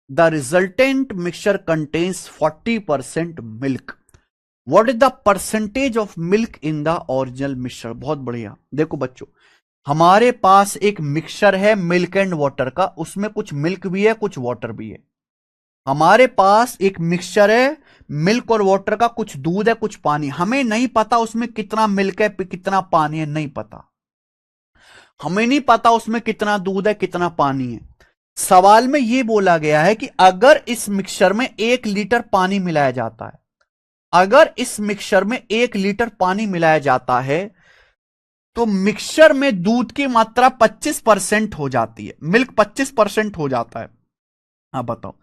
the resultant mixture contains 40% milk। what is the percentage of milk in the original mixture। बहुत बढ़िया, देखो बच्चों, हमारे पास एक mixture है milk and water का, उसमें कुछ मिल्क भी है कुछ वाटर भी है। हमारे पास एक मिक्सचर है मिल्क और वाटर का, कुछ दूध है कुछ पानी। हमें नहीं पता उसमें कितना मिल्क है कितना पानी है, नहीं पता, हमें नहीं पता उसमें कितना दूध है कितना पानी है। सवाल में यह बोला गया है कि अगर इस मिक्सचर में 1 लीटर पानी मिलाया जाता है, अगर इस मिक्सचर में 1 लीटर पानी मिलाया जाता है तो मिक्सचर में दूध की मात्रा 25% हो जाती है, मिल्क 25% हो जाता है। अब बताओ,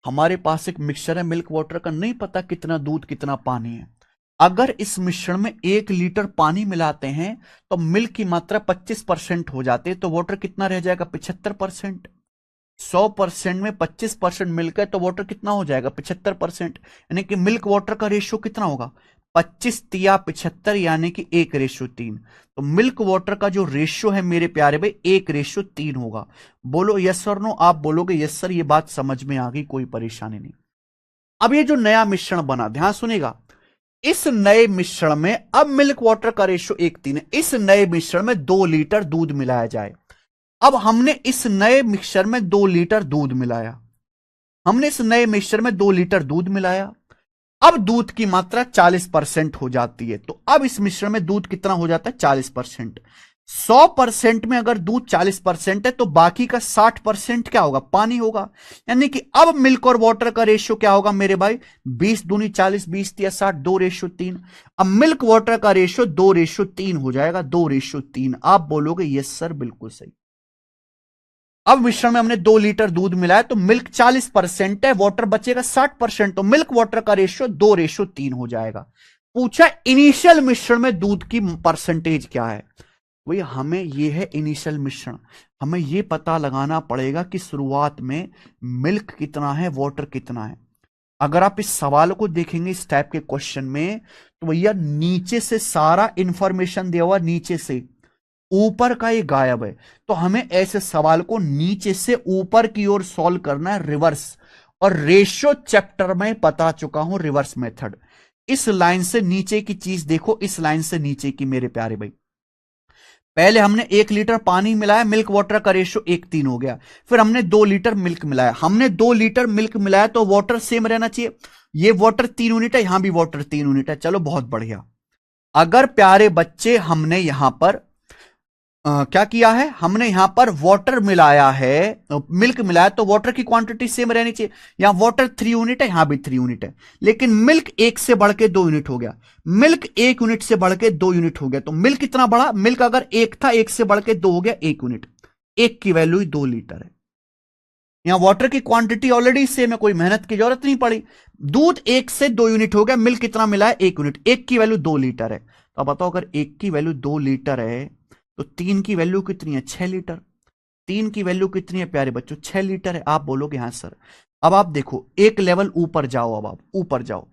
हमारे पास एक मिक्सचर है मिल्क वाटर का, नहीं पता कितना दूध कितना पानी है। अगर इस मिश्रण में 1 लीटर पानी मिलाते हैं तो मिल्क की मात्रा 25% हो जाती है, तो वाटर कितना रह जाएगा, 75%। 100% में 25% मिल्क है तो वाटर कितना हो जाएगा, 75%। यानी कि मिल्क वाटर का रेशियो कितना होगा, 25 तिया 75, यानी कि 1:3। तो मिल्क वाटर का जो रेशियो है मेरे प्यारे भाई 1:3 होगा। बोलो यस और नो, आप बोलोगे यस सर, ये बात समझ में आ गई, कोई परेशानी नहीं। अब ये जो नया मिश्रण बना, ध्यान सुनेगा, इस नए मिश्रण में अब मिल्क वाटर का रेशियो 1:3 है। इस नए मिश्रण में 2 लीटर दूध मिलाया जाए। अब हमने इस नए मिक्सचर में 2 लीटर दूध मिलाया, हमने इस नए मिक्सचर में 2 लीटर दूध मिलाया। अब दूध की मात्रा 40% हो जाती है, तो अब इस मिश्रण में दूध कितना हो जाता है, 40%। 100% में अगर दूध 40% है तो बाकी का 60% क्या होगा, पानी होगा। यानी कि अब मिल्क और वाटर का रेशियो क्या होगा मेरे भाई, 20 दूनी 40, 20 या 60, 2:3। अब मिल्क वाटर का रेशियो 2:3 हो जाएगा, 2:3। आप बोलोगे यस सर, बिल्कुल सही। अब मिश्रण में हमने 2 लीटर दूध मिलाया तो मिल्क 40% है, वाटर बचेगा 60%, तो मिल्क वाटर का रेशियो 2:3 हो जाएगा। पूछा इनिशियल मिश्रण में दूध की परसेंटेज क्या है। वही हमें यह है इनिशियल मिश्रण, हमें यह पता लगाना पड़ेगा कि शुरुआत में मिल्क कितना है वाटर कितना है। अगर आप इस सवाल को देखेंगे इस टाइप के क्वेश्चन में, तो भैया नीचे से सारा इंफॉर्मेशन दिया हुआ, नीचे से ऊपर का ये गायब है। तो हमें ऐसे सवाल को नीचे से ऊपर की ओर सॉल्व करना है, रिवर्स। और रेशियो चैप्टर में बता चुका हूं रिवर्स मेथड। इस लाइन से नीचे की चीज देखो, इस लाइन से नीचे की मेरे प्यारे भाई, पहले हमने 1 लीटर पानी मिलाया, मिल्क वाटर का रेशियो 1:3 हो गया। फिर हमने 2 लीटर मिल्क मिलाया, हमने 2 लीटर मिल्क मिलाया तो वाटर सेम रहना चाहिए। ये वाटर 3 यूनिट है, यहां भी वाटर 3 यूनिट है। चलो बहुत बढ़िया। अगर प्यारे बच्चे हमने यहां पर क्या किया है, हमने यहां पर वाटर मिलाया है, मिल्क मिलाया, तो वाटर की क्वांटिटी सेम रहनी चाहिए। यहां वाटर 3 यूनिट है, यहां भी 3 यूनिट है, लेकिन मिल्क 1 से बढ़ के 2 यूनिट हो गया, मिल्क 1 यूनिट से बढ़ के 2 यूनिट हो गया। तो मिल्क कितना बढ़ा, मिल्क अगर 1 था, 1 से बढ़ के 2 हो गया, 1 यूनिट। 1 की वैल्यू ही 2 लीटर है। यहां वाटर की क्वांटिटी ऑलरेडी सेम है, कोई मेहनत की जरूरत नहीं पड़ी। दूध 1 से 2 यूनिट हो गया, मिल्क कितना मिला है, 1 यूनिट। 1 की वैल्यू 2 लीटर है। तो अब बताओ, अगर 1 की वैल्यू 2 लीटर है तो 3 की वैल्यू कितनी है, 6 लीटर। 3 की वैल्यू कितनी है प्यारे बच्चों, 6 लीटर है। आप बोलोगे हाँ सर। अब आप देखो, एक लेवल ऊपर जाओ, अब आप ऊपर जाओ।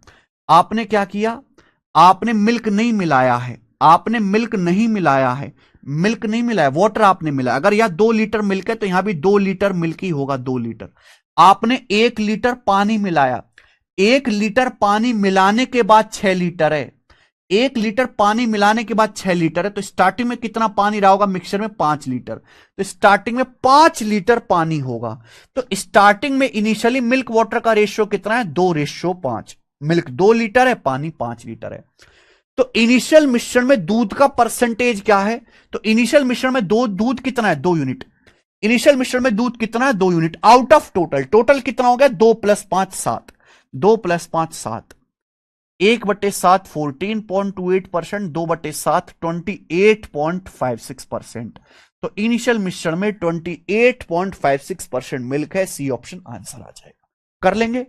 आपने क्या किया, आपने मिल्क नहीं मिलाया है, आपने मिल्क नहीं मिलाया है, मिल्क नहीं मिलाया, वाटर आपने मिलाया। अगर यहां 2 लीटर मिल्क है तो यहां भी 2 लीटर मिल्क ही होगा, 2 लीटर। आपने 1 लीटर पानी मिलाया, 1 लीटर पानी मिलाने के बाद 6 लीटर है। 1 लीटर पानी मिलाने के बाद 6 लीटर है, तो स्टार्टिंग में कितना पानी रहा होगा मिक्सचर में, 5 लीटर। तो स्टार्टिंग में 5 लीटर पानी होगा। तो स्टार्टिंग में इनिशियली मिल्क वाटर का रेशियो कितना है, 2:5। मिल्क 2 लीटर है, पानी 5 लीटर है। तो इनिशियल मिश्रण में दूध का परसेंटेज क्या है, तो इनिशियल मिश्रण में दूध कितना है, 2 यूनिट। इनिशियल मिश्रण में दूध कितना है, 2 unit. Out of total, total कितना हो गया, 2 + 5 7। 2 + 5 7। 1/7 14.28%, 2/7 28.56%। तो इनिशियल मिश्रण में 28.56% मिल्क है। सी ऑप्शन आंसर आ जाएगा। कर लेंगे,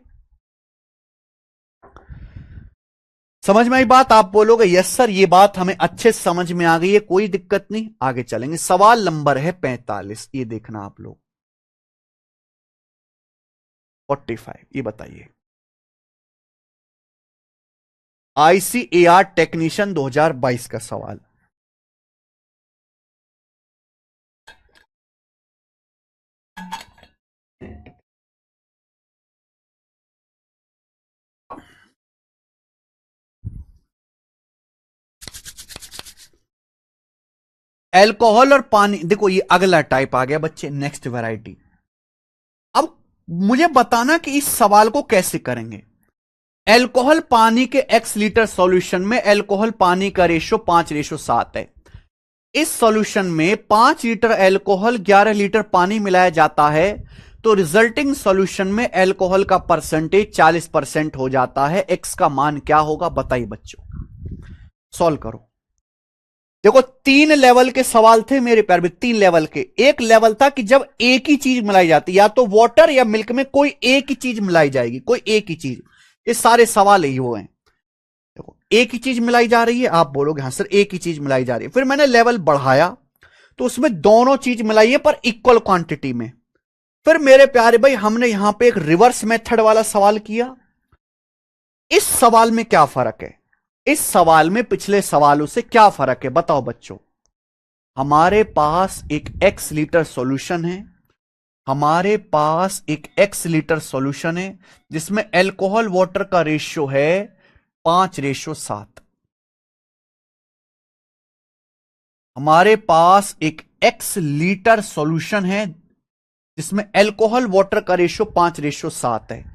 समझ में आई बात। आप बोलोगे यस सर, ये बात हमें अच्छे समझ में आ गई है, कोई दिक्कत नहीं, आगे चलेंगे। सवाल नंबर है 45, ये देखना आप लोग। 45, ये बताइए। ICAR टेक्नीशियन 2022 का सवाल। एल्कोहल और पानी, देखो ये अगला टाइप आ गया बच्चे, नेक्स्ट वैरायटी। अब मुझे बताना कि इस सवाल को कैसे करेंगे। एल्कोहल पानी के x लीटर सॉल्यूशन में एल्कोहल पानी का रेशियो 5:7 है। इस सॉल्यूशन में 5 लीटर एल्कोहल 11 लीटर पानी मिलाया जाता है, तो रिजल्टिंग सॉल्यूशन में एल्कोहल का परसेंटेज 40% हो जाता है। x का मान क्या होगा बताइए बच्चों, सॉल्व करो। देखो 3 लेवल के सवाल थे मेरे प्यार में, 3 लेवल के। एक लेवल था कि जब एक ही चीज मिलाई जाती, या तो वाटर या मिल्क में कोई एक ही चीज मिलाई जाएगी, कोई एक ही चीज। ये सारे सवाल ही वो हैं। देखो एक ही चीज मिलाई जा रही है, आप बोलोगे हाँ सर एक ही चीज मिलाई जा रही है। फिर मैंने लेवल बढ़ाया तो उसमें दोनों चीज मिलाई है पर इक्वल क्वांटिटी में। फिर मेरे प्यारे भाई हमने यहां पे एक रिवर्स मेथड वाला सवाल किया। इस सवाल में क्या फर्क है, इस सवाल में पिछले सवालों से क्या फर्क है बताओ बच्चों। हमारे पास एक x लीटर सॉल्यूशन है, हमारे पास एक x लीटर सॉल्यूशन है जिसमें अल्कोहल वाटर का रेशियो है 5:7। हमारे पास एक x लीटर सॉल्यूशन है जिसमें अल्कोहल वाटर का रेशियो 5:7 है।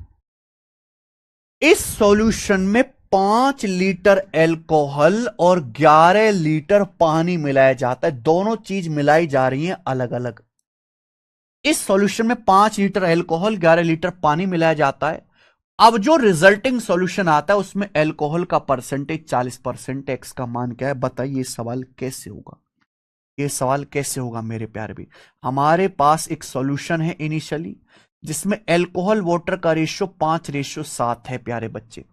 इस सॉल्यूशन में 5 लीटर अल्कोहल और 11 लीटर पानी मिलाया जाता है। दोनों चीज मिलाई जा रही है अलग अलग। इस सॉल्यूशन में 5 लीटर अल्कोहल 11 लीटर पानी मिलाया जाता है। अब जो रिजल्टिंग सॉल्यूशन आता है उसमें अल्कोहल का परसेंटेज 40%। एक्स का मान क्या है बताइए। सवाल कैसे होगा, ये सवाल कैसे होगा मेरे प्यारे भी। हमारे पास एक सॉल्यूशन है इनिशियली जिसमें अल्कोहल वाटर का रेशियो 5:7 है प्यारे बच्चे।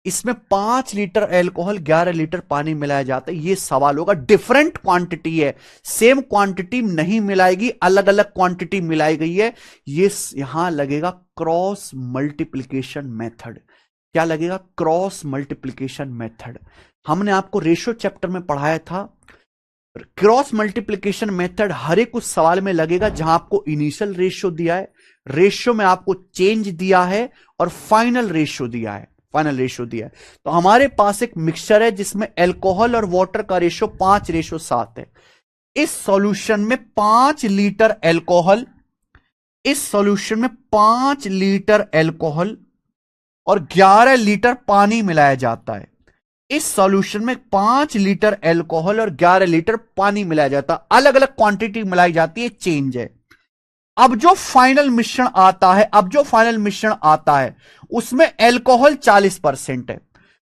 इसमें 5 लीटर अल्कोहल 11 लीटर पानी मिलाया जाता है। ये सवाल होगा, डिफरेंट क्वांटिटी है, सेम क्वांटिटी नहीं मिलाएगी, अलग अलग क्वांटिटी मिलाई गई है। ये यहां लगेगा क्रॉस मल्टीप्लीकेशन मेथड। क्या लगेगा, क्रॉस मल्टीप्लीकेशन मेथड। हमने आपको रेशियो चैप्टर में पढ़ाया था। क्रॉस मल्टीप्लीकेशन मेथड हर एक उस सवाल में लगेगा जहां आपको इनिशियल रेशियो दिया है, रेशियो में आपको चेंज दिया है और फाइनल रेशियो दिया है, फाइनल रेशियो दिया है। तो हमारे पास एक मिक्सचर है जिसमें अल्कोहल और वाटर का रेशियो 5:7 है। इस सॉल्यूशन में 5 लीटर एल्कोहल, इस सॉल्यूशन में 5 लीटर एल्कोहल और 11 लीटर पानी मिलाया जाता है। इस सॉल्यूशन में 5 लीटर एल्कोहल और 11 लीटर पानी मिलाया जाता है, अलग अलग क्वांटिटी मिलाई जाती है, चेंज है। अब जो फाइनल मिश्रण आता है, अब जो फाइनल मिश्रण आता है उसमें एल्कोहल 40% है।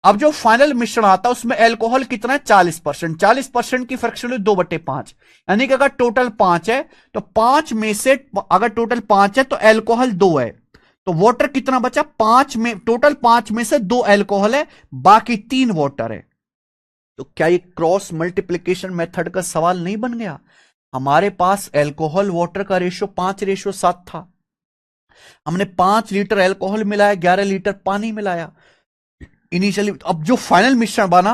अब जो फाइनल मिश्रण आता है उसमें एल्कोहल कितना है? 40%। 40% की फ्रैक्शन 2/5, यानी कि अगर टोटल 5 है तो 5 में से, अगर टोटल 5 है तो एल्कोहल 2 है, तो वाटर कितना बचा? 5 में, टोटल 5 में से 2 एल्कोहल है, बाकी 3 वाटर है। तो क्या ये क्रॉस मल्टीप्लीकेशन मेथड का सवाल नहीं बन गया? हमारे पास एल्कोहल वाटर का रेशियो 5:7 था। हमने 5 लीटर एल्कोहल मिलाया, 11 लीटर पानी मिलाया इनिशियली। अब जो फाइनल मिश्रण बना,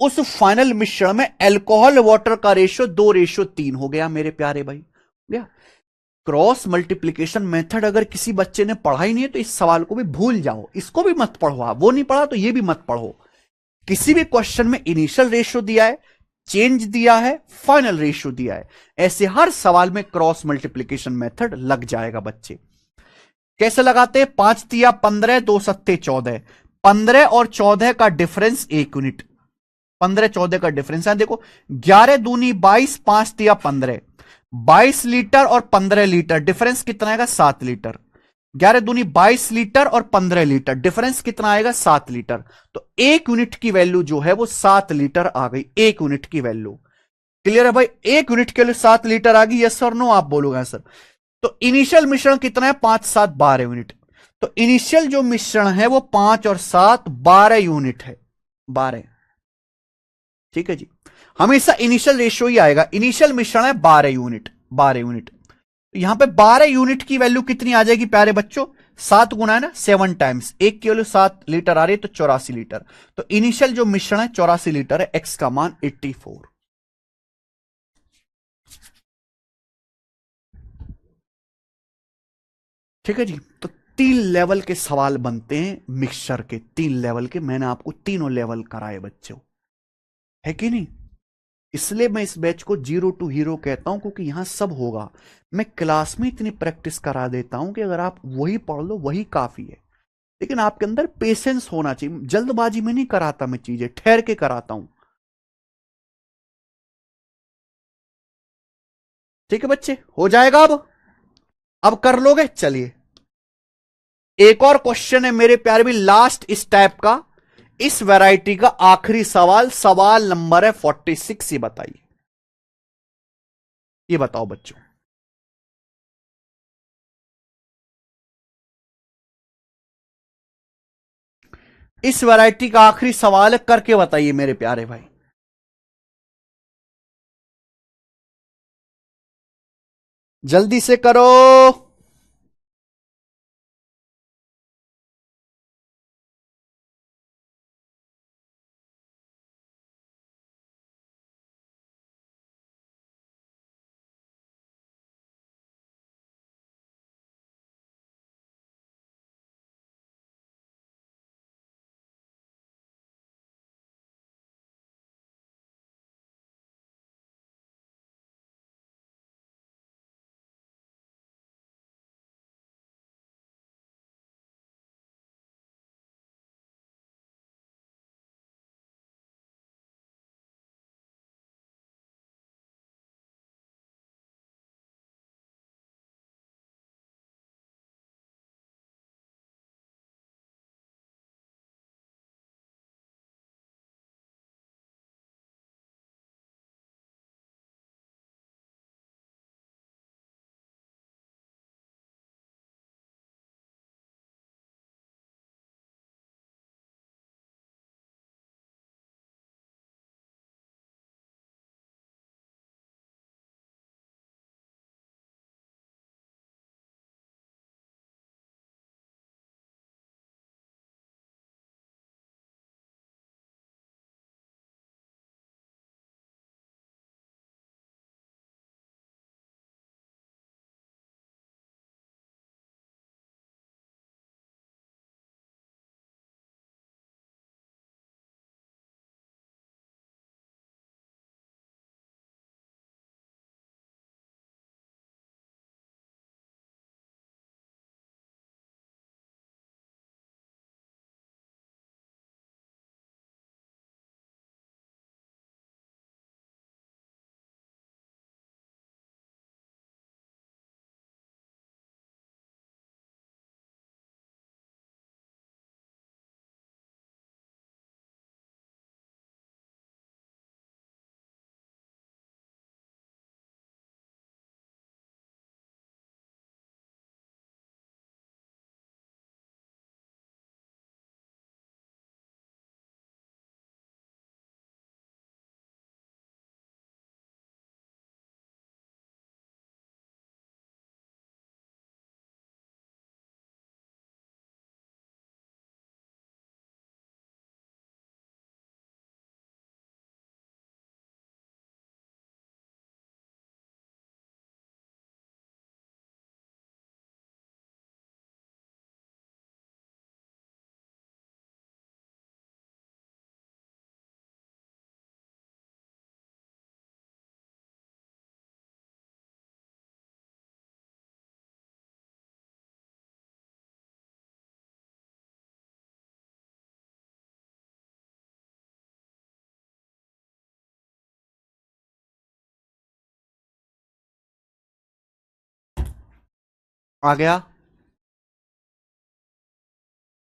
उस फाइनल मिश्रण में एल्कोहल वाटर का रेशियो 2:3 हो गया मेरे प्यारे भाई, हो गया। क्रॉस मल्टीप्लीकेशन मेथड अगर किसी बच्चे ने पढ़ा ही नहीं है तो इस सवाल को भी भूल जाओ, इसको भी मत पढ़ो। वो नहीं पढ़ा तो ये भी मत पढ़ो। किसी भी क्वेश्चन में इनिशियल रेशियो दिया है, चेंज दिया है, फाइनल रेशियो दिया है, ऐसे हर सवाल में क्रॉस मल्टीप्लीकेशन मेथड लग जाएगा बच्चे। कैसे लगाते हैं? 5×3 = 15, 2×7 = 14, 15 और 14 का डिफरेंस 1 यूनिट। 15-14 का डिफरेंस है, देखो 11×2 = 22, 5×3 = 15, 22 लीटर और 15 लीटर डिफरेंस कितना आएगा? 7 लीटर। 11×2 = 22 लीटर और 15 लीटर डिफरेंस कितना आएगा? 7 लीटर। तो 1 यूनिट की वैल्यू जो है वो 7 लीटर आ गई, 1 यूनिट की वैल्यू। क्लियर है भाई? 1 यूनिट के लिए 7 लीटर आ गई, यस और नो आप बोलोगे सर। तो इनिशियल मिश्रण कितना है? 5×7 = 12 यूनिट। तो इनिशियल जो मिश्रण है वो 5 और 7 12 यूनिट है, 12। ठीक है जी, हमेशा इनिशियल रेशियो ही आएगा। इनिशियल मिश्रण है 12 यूनिट, 12 यूनिट। तो यहां पे 12 यूनिट की वैल्यू कितनी आ जाएगी प्यारे बच्चों? 7 गुना है ना, 7 टाइम्स, 1 किलो 7 लीटर आ रही है तो 84 लीटर। तो इनिशियल जो मिश्रण है 84 लीटर है, एक्स का मान 84। ठीक है जी। तो 3 लेवल के सवाल बनते हैं मिक्सचर के, 3 लेवल के। मैंने आपको तीनों लेवल कराए बच्चों, है कि नहीं? इसलिए मैं इस बैच को जीरो टू हीरो कहता हूं, क्योंकि यहां सब होगा। मैं क्लास में इतनी प्रैक्टिस करा देता हूं कि अगर आप वही पढ़ लो वही काफी है। लेकिन आपके अंदर पेशेंस होना चाहिए, जल्दबाजी में नहीं कराता मैं चीजें, ठहर के कराता हूं। ठीक है बच्चे, हो जाएगा अब कर लोगे? चलिए, एक और क्वेश्चन है मेरे प्यारे भी, लास्ट इस टाइप का, इस वैरायटी का आखिरी सवाल, सवाल नंबर है 46। ये बताइए, ये बताओ बच्चों। इस वैरायटी का आखिरी सवाल है, करके बताइए मेरे प्यारे भाई। जल्दी से करो। आ गया?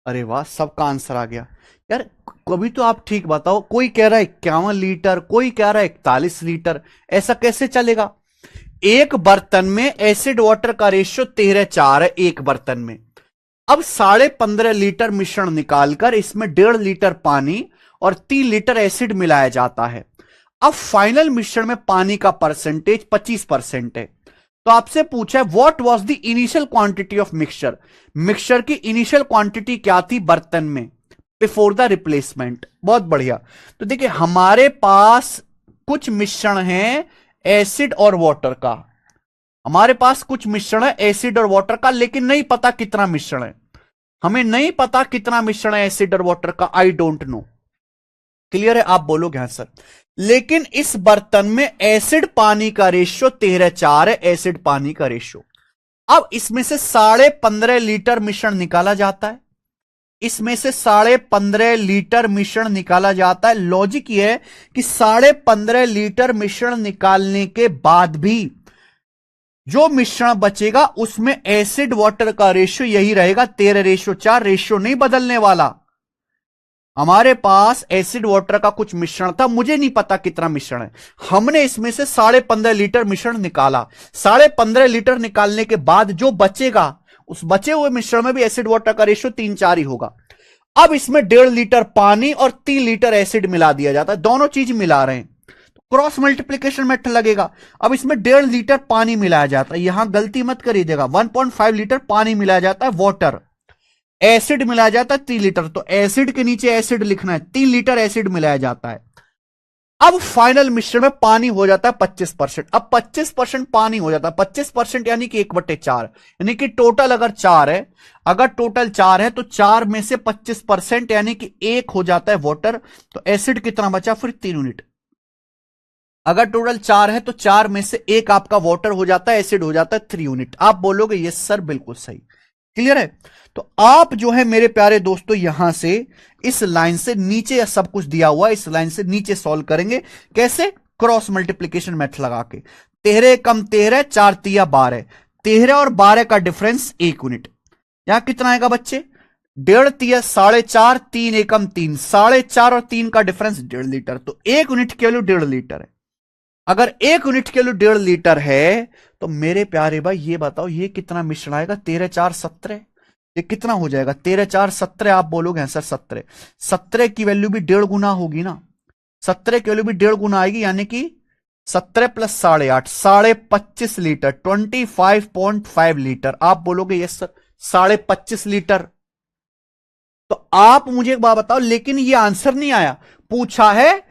अरे वाह, सबका आंसर आ गया। यार कभी तो आप ठीक बताओ, कोई कह रहा है 51 लीटर, कोई कह रहा है 41 लीटर, ऐसा कैसे चलेगा? एक बर्तन में एसिड वाटर का रेशियो 13:4 है एक बर्तन में। अब 15.5 लीटर मिश्रण निकालकर इसमें 1.5 लीटर पानी और 3 लीटर एसिड मिलाया जाता है। अब फाइनल मिश्रण में पानी का परसेंटेज 25% है। तो आपसे पूछा है what was the initial quantity of mixture. Mixture की इनिशियल क्वांटिटी क्या थी बर्तन में बिफोर द रिप्लेसमेंट। बहुत बढ़िया। तो देखिए हमारे पास कुछ मिश्रण है एसिड और वाटर का, हमारे पास कुछ मिश्रण है एसिड और वाटर का, लेकिन नहीं पता कितना मिश्रण है। हमें नहीं पता कितना मिश्रण है एसिड और वाटर का, आई डोंट नो। क्लियर है? आप बोलोगे हाँ सर। लेकिन इस बर्तन में एसिड पानी का रेशियो 13:4 है, एसिड पानी का रेशियो। अब इसमें से 15.5 लीटर मिश्रण निकाला जाता है, इसमें से 15.5 लीटर मिश्रण निकाला जाता है। लॉजिक यह है कि 15.5 लीटर मिश्रण निकालने के बाद भी जो मिश्रण बचेगा उसमें एसिड वाटर का रेशियो यही रहेगा 13:4, रेशियो नहीं बदलने वाला। हमारे पास एसिड वाटर का कुछ मिश्रण था, मुझे नहीं पता कितना मिश्रण है, हमने इसमें से 15.5 लीटर मिश्रण निकाला। 15.5 लीटर निकालने के बाद जो बचेगा उस बचे हुए मिश्रण में भी एसिड वाटर का रेशियो 3:4 ही होगा। अब इसमें 1.5 लीटर पानी और 3 लीटर एसिड मिला दिया जाता है, दोनों चीज मिला रहे हैं तो क्रॉस मल्टीप्लीकेशन मेथड लगेगा। अब इसमें 1.5 लीटर पानी मिलाया जाता है, यहां गलती मत करिएगा, 1.5 लीटर पानी मिलाया जाता है वाटर, एसिड मिलाया जाता है 3 लीटर, तो एसिड के नीचे एसिड लिखना है, 3 लीटर एसिड मिलाया जाता है। अब फाइनल मिश्रण में पानी हो जाता है 25%। अब 25% पानी हो जाता है, 25% यानी कि 1/4, यानी कि टोटल अगर 4 है, अगर टोटल 4 है तो 4 में से 25% यानी कि 1 हो जाता है वाटर, तो एसिड कितना बचा फिर 3 यूनिट। अगर टोटल 4 है तो 4 में से 1 आपका वाटर हो जाता है, एसिड हो जाता है 3 यूनिट। आप बोलोगे यस सर बिल्कुल सही। क्लियर है? तो आप जो है मेरे प्यारे दोस्तों यहां से इस लाइन से नीचे सब कुछ दिया हुआ है, इस लाइन से नीचे सॉल्व करेंगे। कैसे? क्रॉस मल्टीप्लीकेशन मेथड लगा के। 13 कम 13, 4 तिया 12, 13 और 12 का डिफरेंस 1 यूनिट। यहां कितना आएगा बच्चे? 1.5 तिया 4.5, 3 एकम 3, 4.5 और 3 का डिफरेंस 1.5 लीटर, तो 1 यूनिट के वैल्यू 1.5 लीटर है। अगर 1 यूनिट के वैल्यू 1.5 लीटर है तो मेरे प्यारे भाई ये बताओ ये कितना मिश्रण आएगा? 13 4 17, ये कितना हो जाएगा? 13 4 17। आप बोलोगे सर 17, 17 की वैल्यू भी 1.5 गुना होगी ना, 17 की वैल्यू भी 1.5 गुना आएगी, यानी कि 17 प्लस 8.5, 25.5 लीटर, 25.5 लीटर। आप बोलोगे यस सर 25.5 लीटर। तो आप मुझे एक बात बताओ, लेकिन ये आंसर नहीं आया, पूछा है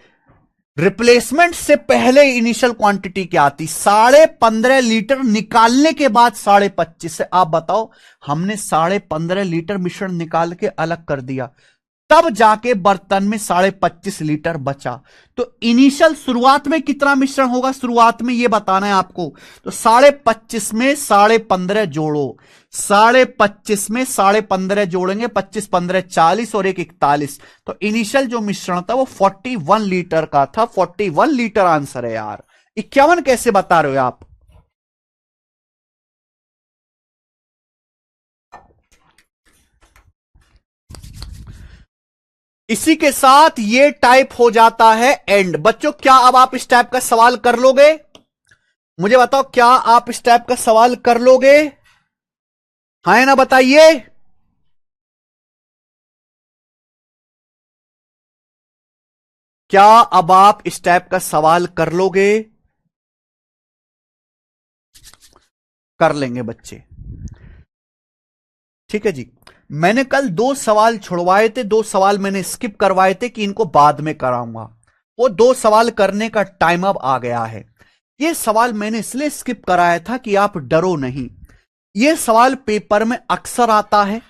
रिप्लेसमेंट से पहले इनिशियल क्वांटिटी क्या आती? 15.5 लीटर निकालने के बाद 25.5 से। आप बताओ, हमने 15.5 लीटर मिश्रण निकाल के अलग कर दिया, तब जाके बर्तन में 25.5 लीटर बचा। तो इनिशियल शुरुआत में कितना मिश्रण होगा, शुरुआत में ये बताना है आपको। तो 25.5 में 15.5 जोड़ो, 25.5 में 15.5 जोड़ेंगे, 25 15 40 और 1 41, तो इनिशियल जो मिश्रण था वो 41 लीटर का था। 41 लीटर आंसर है यार। 51 कैसे बता रहे हो आप? इसी के साथ ये टाइप हो जाता है एंड। बच्चों क्या अब आप इस टाइप का सवाल कर लोगे? मुझे बताओ, क्या आप इस टाइप का सवाल कर लोगे? हाँ है ना, बताइए। क्या अब आप इस टाइप का सवाल कर लोगे? कर लेंगे बच्चे, ठीक है जी। मैंने कल 2 सवाल छुड़वाए थे, 2 सवाल मैंने स्किप करवाए थे कि इनको बाद में कराऊंगा। वो 2 सवाल करने का टाइम अब आ गया है। ये सवाल मैंने इसलिए स्किप कराया था कि आप डरो नहीं। ये सवाल पेपर में अक्सर आता है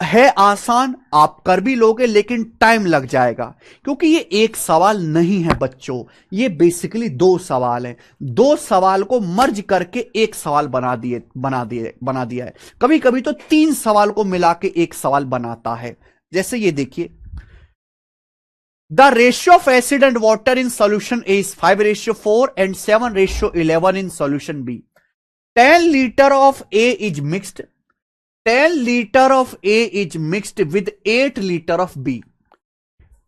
आसान, आप कर भी लोगे, लेकिन टाइम लग जाएगा, क्योंकि ये एक सवाल नहीं है बच्चों, ये बेसिकली 2 सवाल है। 2 सवाल को मर्ज करके एक सवाल बना दिया है। कभी कभी तो 3 सवाल को मिला के एक सवाल बनाता है। जैसे ये देखिए, the ratio of acid and water in solution A is 5:4 and 7:11 in solution B. 10 litre of A is mixed, 10 litre of A is mixed with 8 litre of B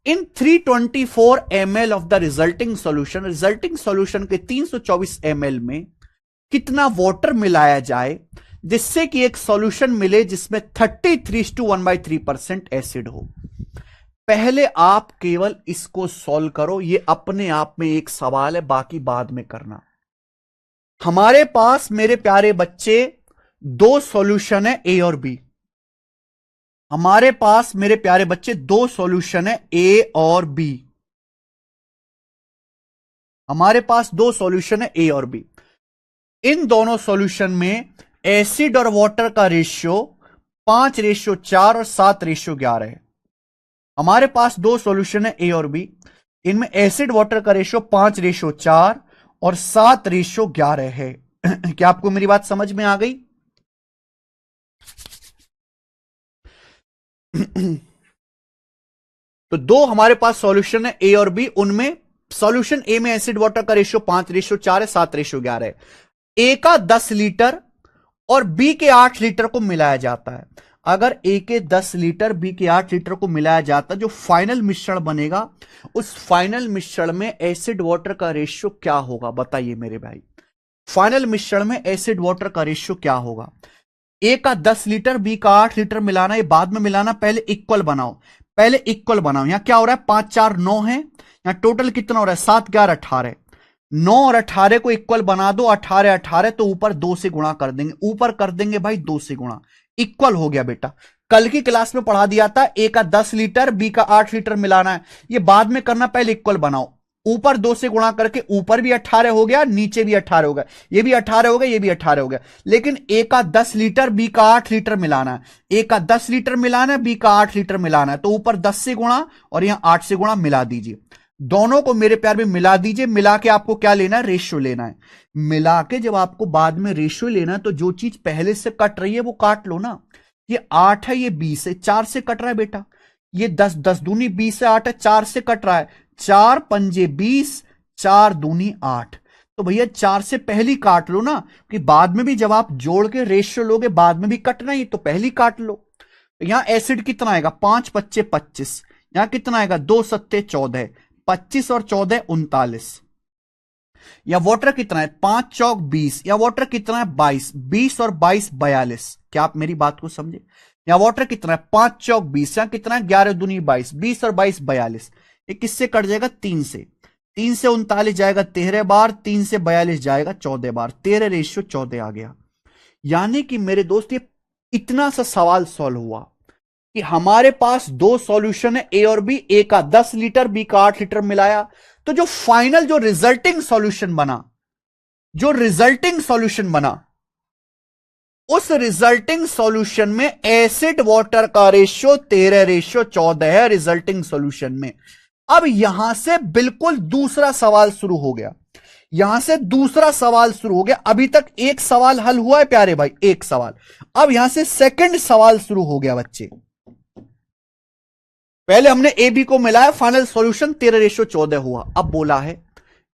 in 324 ml of the resulting solution. Resulting solution के 324 ml में कितना water मिलाया जाए जिससे कि एक solution मिले जिसमें 33:1/3% एसिड हो। पहले आप केवल इसको सॉल्व करो, ये अपने आप में एक सवाल है, बाकी बाद में करना। हमारे पास मेरे प्यारे बच्चे दो सॉल्यूशन है ए और बी। हमारे पास मेरे प्यारे बच्चे दो सॉल्यूशन है ए और बी। हमारे पास दो सॉल्यूशन है ए और बी। इन दोनों सॉल्यूशन में एसिड और वाटर का रेशियो 5:4 और 7:11 है। हमारे पास दो सॉल्यूशन है ए और बी, इनमें एसिड वाटर का रेशियो 5:4 और 7:11 है। क्या आपको मेरी बात समझ में आ गई? तो दो हमारे पास सॉल्यूशन है ए और बी, उनमें सॉल्यूशन ए में एसिड वाटर का रेशियो 5:4 है, 7:11 है। ए का 10 लीटर और बी के 8 लीटर को मिलाया जाता है। अगर ए के 10 लीटर बी के 8 लीटर को मिलाया जाता है, जो फाइनल मिश्रण बनेगा उस फाइनल मिश्रण में एसिड वाटर का रेशियो क्या होगा? बताइए मेरे भाई, फाइनल मिश्रण में एसिड वाटर का रेशियो क्या होगा? ए का 10 लीटर बी का 8 लीटर मिलाना, ये बाद में मिलाना, पहले इक्वल बनाओ, पहले इक्वल बनाओ। यहां क्या हो रहा है? 5 4 9 है, यहां टोटल कितना हो रहा है? 7 11 18। 9 और 18 को इक्वल बना दो, 18 18 तो ऊपर 2 से गुणा कर देंगे, ऊपर कर देंगे भाई 2 से गुणा, इक्वल हो गया बेटा। कल की क्लास में पढ़ा दिया था ए का 10 लीटर बी का 8 लीटर मिलाना है, ये बाद में करना, पहले इक्वल बनाओ। ऊपर 2 से गुणा करके ऊपर भी 18 हो गया, नीचे भी 18 हो गया, ये भी 18 हो गया, ये भी 18 हो गया। लेकिन ए का 10 लीटर बी का 8 लीटर मिलाना है, ए का 10 लीटर मिलाना है, बी का 8 लीटर मिलाना है, तो ऊपर 10 से गुणा और यहां 8 से गुणा, मिला दीजिए। दोनों को मेरे प्यार में मिला दीजिए। मिला के आपको क्या लेना है? रेशियो लेना है। मिला के जब आपको बाद में रेशियो लेना है तो जो चीज पहले से कट रही है वो काट लो ना। ये 8 है, ये 20 है, 4 से कट रहा है बेटा। ये 10 10 दूनी 20 से 8 है, 4 से कट रहा है, 4 पंजे 20, 4 दूनी 8। तो भैया 4 से पहली काट लो ना, कि बाद में भी जब आप जोड़ के रेशियो लोगे बाद में भी कटना ही, तो पहली काट लो। तो यहां एसिड कितना आएगा? 5 5 25। यहां कितना आएगा? 2 7 14, 25 और 14 39। या वाटर कितना है? 5 चौक 20। या वाटर कितना है? 22। 20 और 22 42। क्या आप मेरी बात को समझे? या वाटर कितना है? 5 चौक 20। या कितना है? 11 दूनी 22। 20 और 22 42। ये किससे कट जाएगा? 3 से। 3 से 39 जाएगा 13 बार, 3 से 42 जाएगा 14 बार, 13 रेशियो 14 आ गया। यानी कि मेरे दोस्त ये इतना सा सवाल सॉल्व हुआ कि हमारे पास दो सॉल्यूशन है ए और बी, ए का 10 लीटर बी का 8 लीटर मिलाया, तो जो फाइनल जो रिजल्टिंग सॉल्यूशन बना, जो रिजल्टिंग सॉल्यूशन बना, उस रिजल्टिंग सॉल्यूशन में एसिड वाटर का रेशियो 13:14 है रिजल्टिंग सॉल्यूशन में। अब यहां से बिल्कुल दूसरा सवाल शुरू हो गया, यहां से दूसरा सवाल शुरू हो गया। अभी तक एक सवाल हल हुआ है प्यारे भाई, एक सवाल। अब यहां से सेकंड सवाल शुरू हो गया बच्चे। पहले हमने ए बी को मिलाया, फाइनल सॉल्यूशन 13:14 हुआ। अब बोला है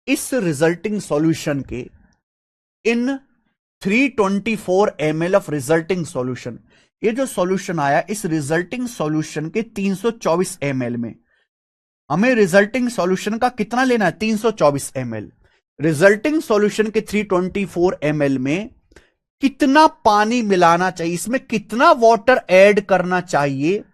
इस रिजल्टिंग सॉल्यूशन के इन 324 ml ऑफ रिजल्टिंग सॉल्यूशन, ये जो सॉल्यूशन आया इस रिजल्टिंग सॉल्यूशन के 324 ml में हमें रिजल्टिंग सॉल्यूशन का कितना लेना है? 324 ml। रिजल्टिंग सॉल्यूशन के 324 ml में कितना पानी मिलाना चाहिए, इसमें कितना वाटर ऐड करना चाहिए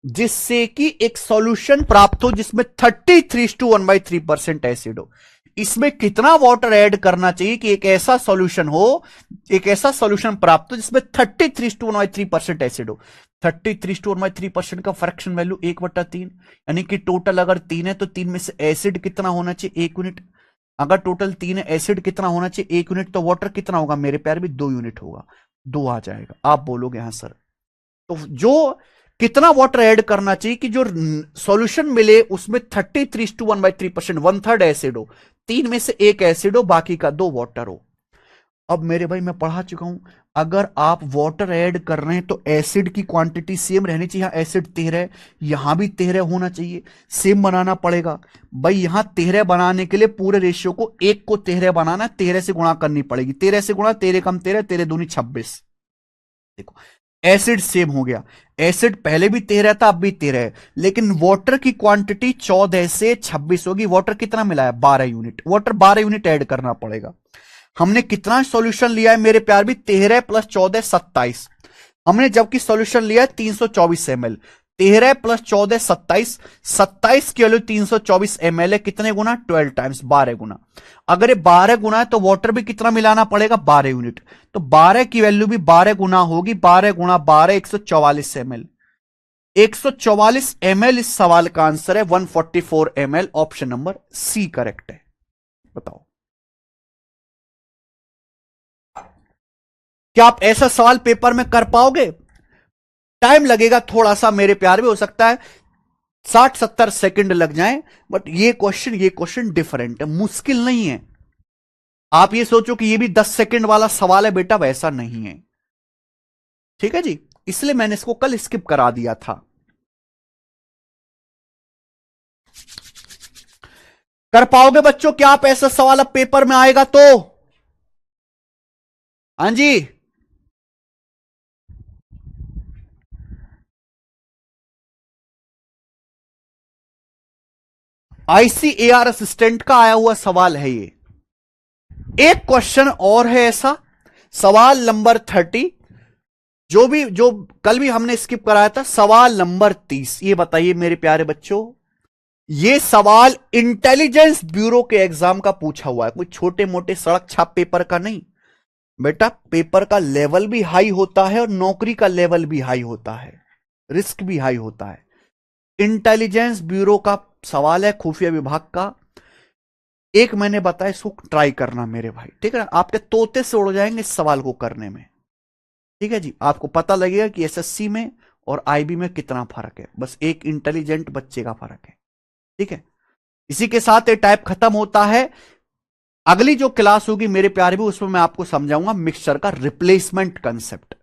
जिससे कि एक सॉल्यूशन प्राप्त हो जिसमें 33:1/3% एसिड हो। इसमें कितना वाटर ऐड करना चाहिए कि एक ऐसा सॉल्यूशन हो, एक ऐसा सॉल्यूशन प्राप्त हो जिसमें 33:1/3% एसिड हो। 33:1/3% का फ्रैक्शन वैल्यू 1/3, यानी कि टोटल अगर 3 है तो 3 में से एसिड कितना होना चाहिए? 1 यूनिट। अगर टोटल 3 है, एसिड कितना होना चाहिए? 1 यूनिट। तो वाटर कितना होगा मेरे प्यार भी? 2 यूनिट होगा। 2 आ जाएगा। आप बोलोगे हाँ सर, तो जो कितना वाटर ऐड करना चाहिए कि जो सॉल्यूशन मिले उसमें 33:1/3%, 1/3 एसिड हो, 3 में से 1 एसिड हो, बाकी का 2 वाटर हो। अब मेरे भाई मैं पढ़ा चुका हूं, अगर आप वाटर ऐड कर रहे हैं तो एसिड की क्वांटिटी सेम रहनी चाहिए। यहां एसिड 13, यहां भी 13 होना चाहिए, सेम बनाना पड़ेगा। भाई यहां 13 बनाने के लिए पूरे रेशियो को 1 को 13 बनाना, 13 से गुणा करनी पड़ेगी। 13 से गुणा, 13 कम 13, 13 दूनी 26। देखो एसिड सेम हो गया, एसिड पहले भी 13 था, अब भी 13 है, लेकिन वाटर की क्वांटिटी 14 से 26 होगी। वाटर कितना मिला है? 12 यूनिट। वाटर 12 यूनिट ऐड करना पड़ेगा। हमने कितना सॉल्यूशन लिया है मेरे प्यार भी? 13 प्लस 14 27। हमने जबकि सॉल्यूशन लिया है 324 ml। 13 प्लस 14 27, 27 की वैल्यू 324 ml है। कितने गुना? 12 टाइम्स, 12 गुना। अगर ये 12 गुना है तो वाटर भी कितना मिलाना पड़ेगा? 12 यूनिट। तो 12 की वैल्यू भी 12 गुना होगी। 12 गुना 12, 144 ml। 144 ml इस सवाल का आंसर है। 144 ml, option number C correct है। बताओ क्या आप ऐसा सवाल पेपर में कर पाओगे? टाइम लगेगा थोड़ा सा मेरे प्यार में, हो सकता है 60-70 सेकंड लग जाएं, बट ये क्वेश्चन डिफरेंट है, मुश्किल नहीं है। आप ये सोचो कि ये भी 10 सेकंड वाला सवाल है बेटा, वैसा नहीं है। ठीक है जी, इसलिए मैंने इसको कल स्किप करा दिया था। कर पाओगे बच्चों? क्या आप ऐसा सवाल अब पेपर में आएगा तो? हाँ जी, आईसीएआर असिस्टेंट का आया हुआ सवाल है ये। एक क्वेश्चन और है ऐसा, सवाल नंबर 30, जो कल भी हमने स्किप कराया था, सवाल नंबर 30। ये बताइए मेरे प्यारे बच्चों, ये सवाल इंटेलिजेंस ब्यूरो के एग्जाम का पूछा हुआ है, कोई छोटे मोटे सड़क छाप पेपर का नहीं बेटा। पेपर का लेवल भी हाई होता है और नौकरी का लेवल भी हाई होता है, रिस्क भी हाई होता है। इंटेलिजेंस ब्यूरो का सवाल है, खुफिया विभाग का। एक मैंने बताया, इसको ट्राई करना मेरे भाई, ठीक है ना? आपके तोते से उड़ जाएंगे इस सवाल को करने में। ठीक है जी, आपको पता लगेगा कि एसएससी में और आईबी में कितना फर्क है, बस एक इंटेलिजेंट बच्चे का फर्क है। ठीक है, इसी के साथ ये टाइप खत्म होता है। अगली जो क्लास होगी मेरे प्यारे भी, उसमें मैं आपको समझाऊंगा मिक्सचर का रिप्लेसमेंट कंसेप्ट।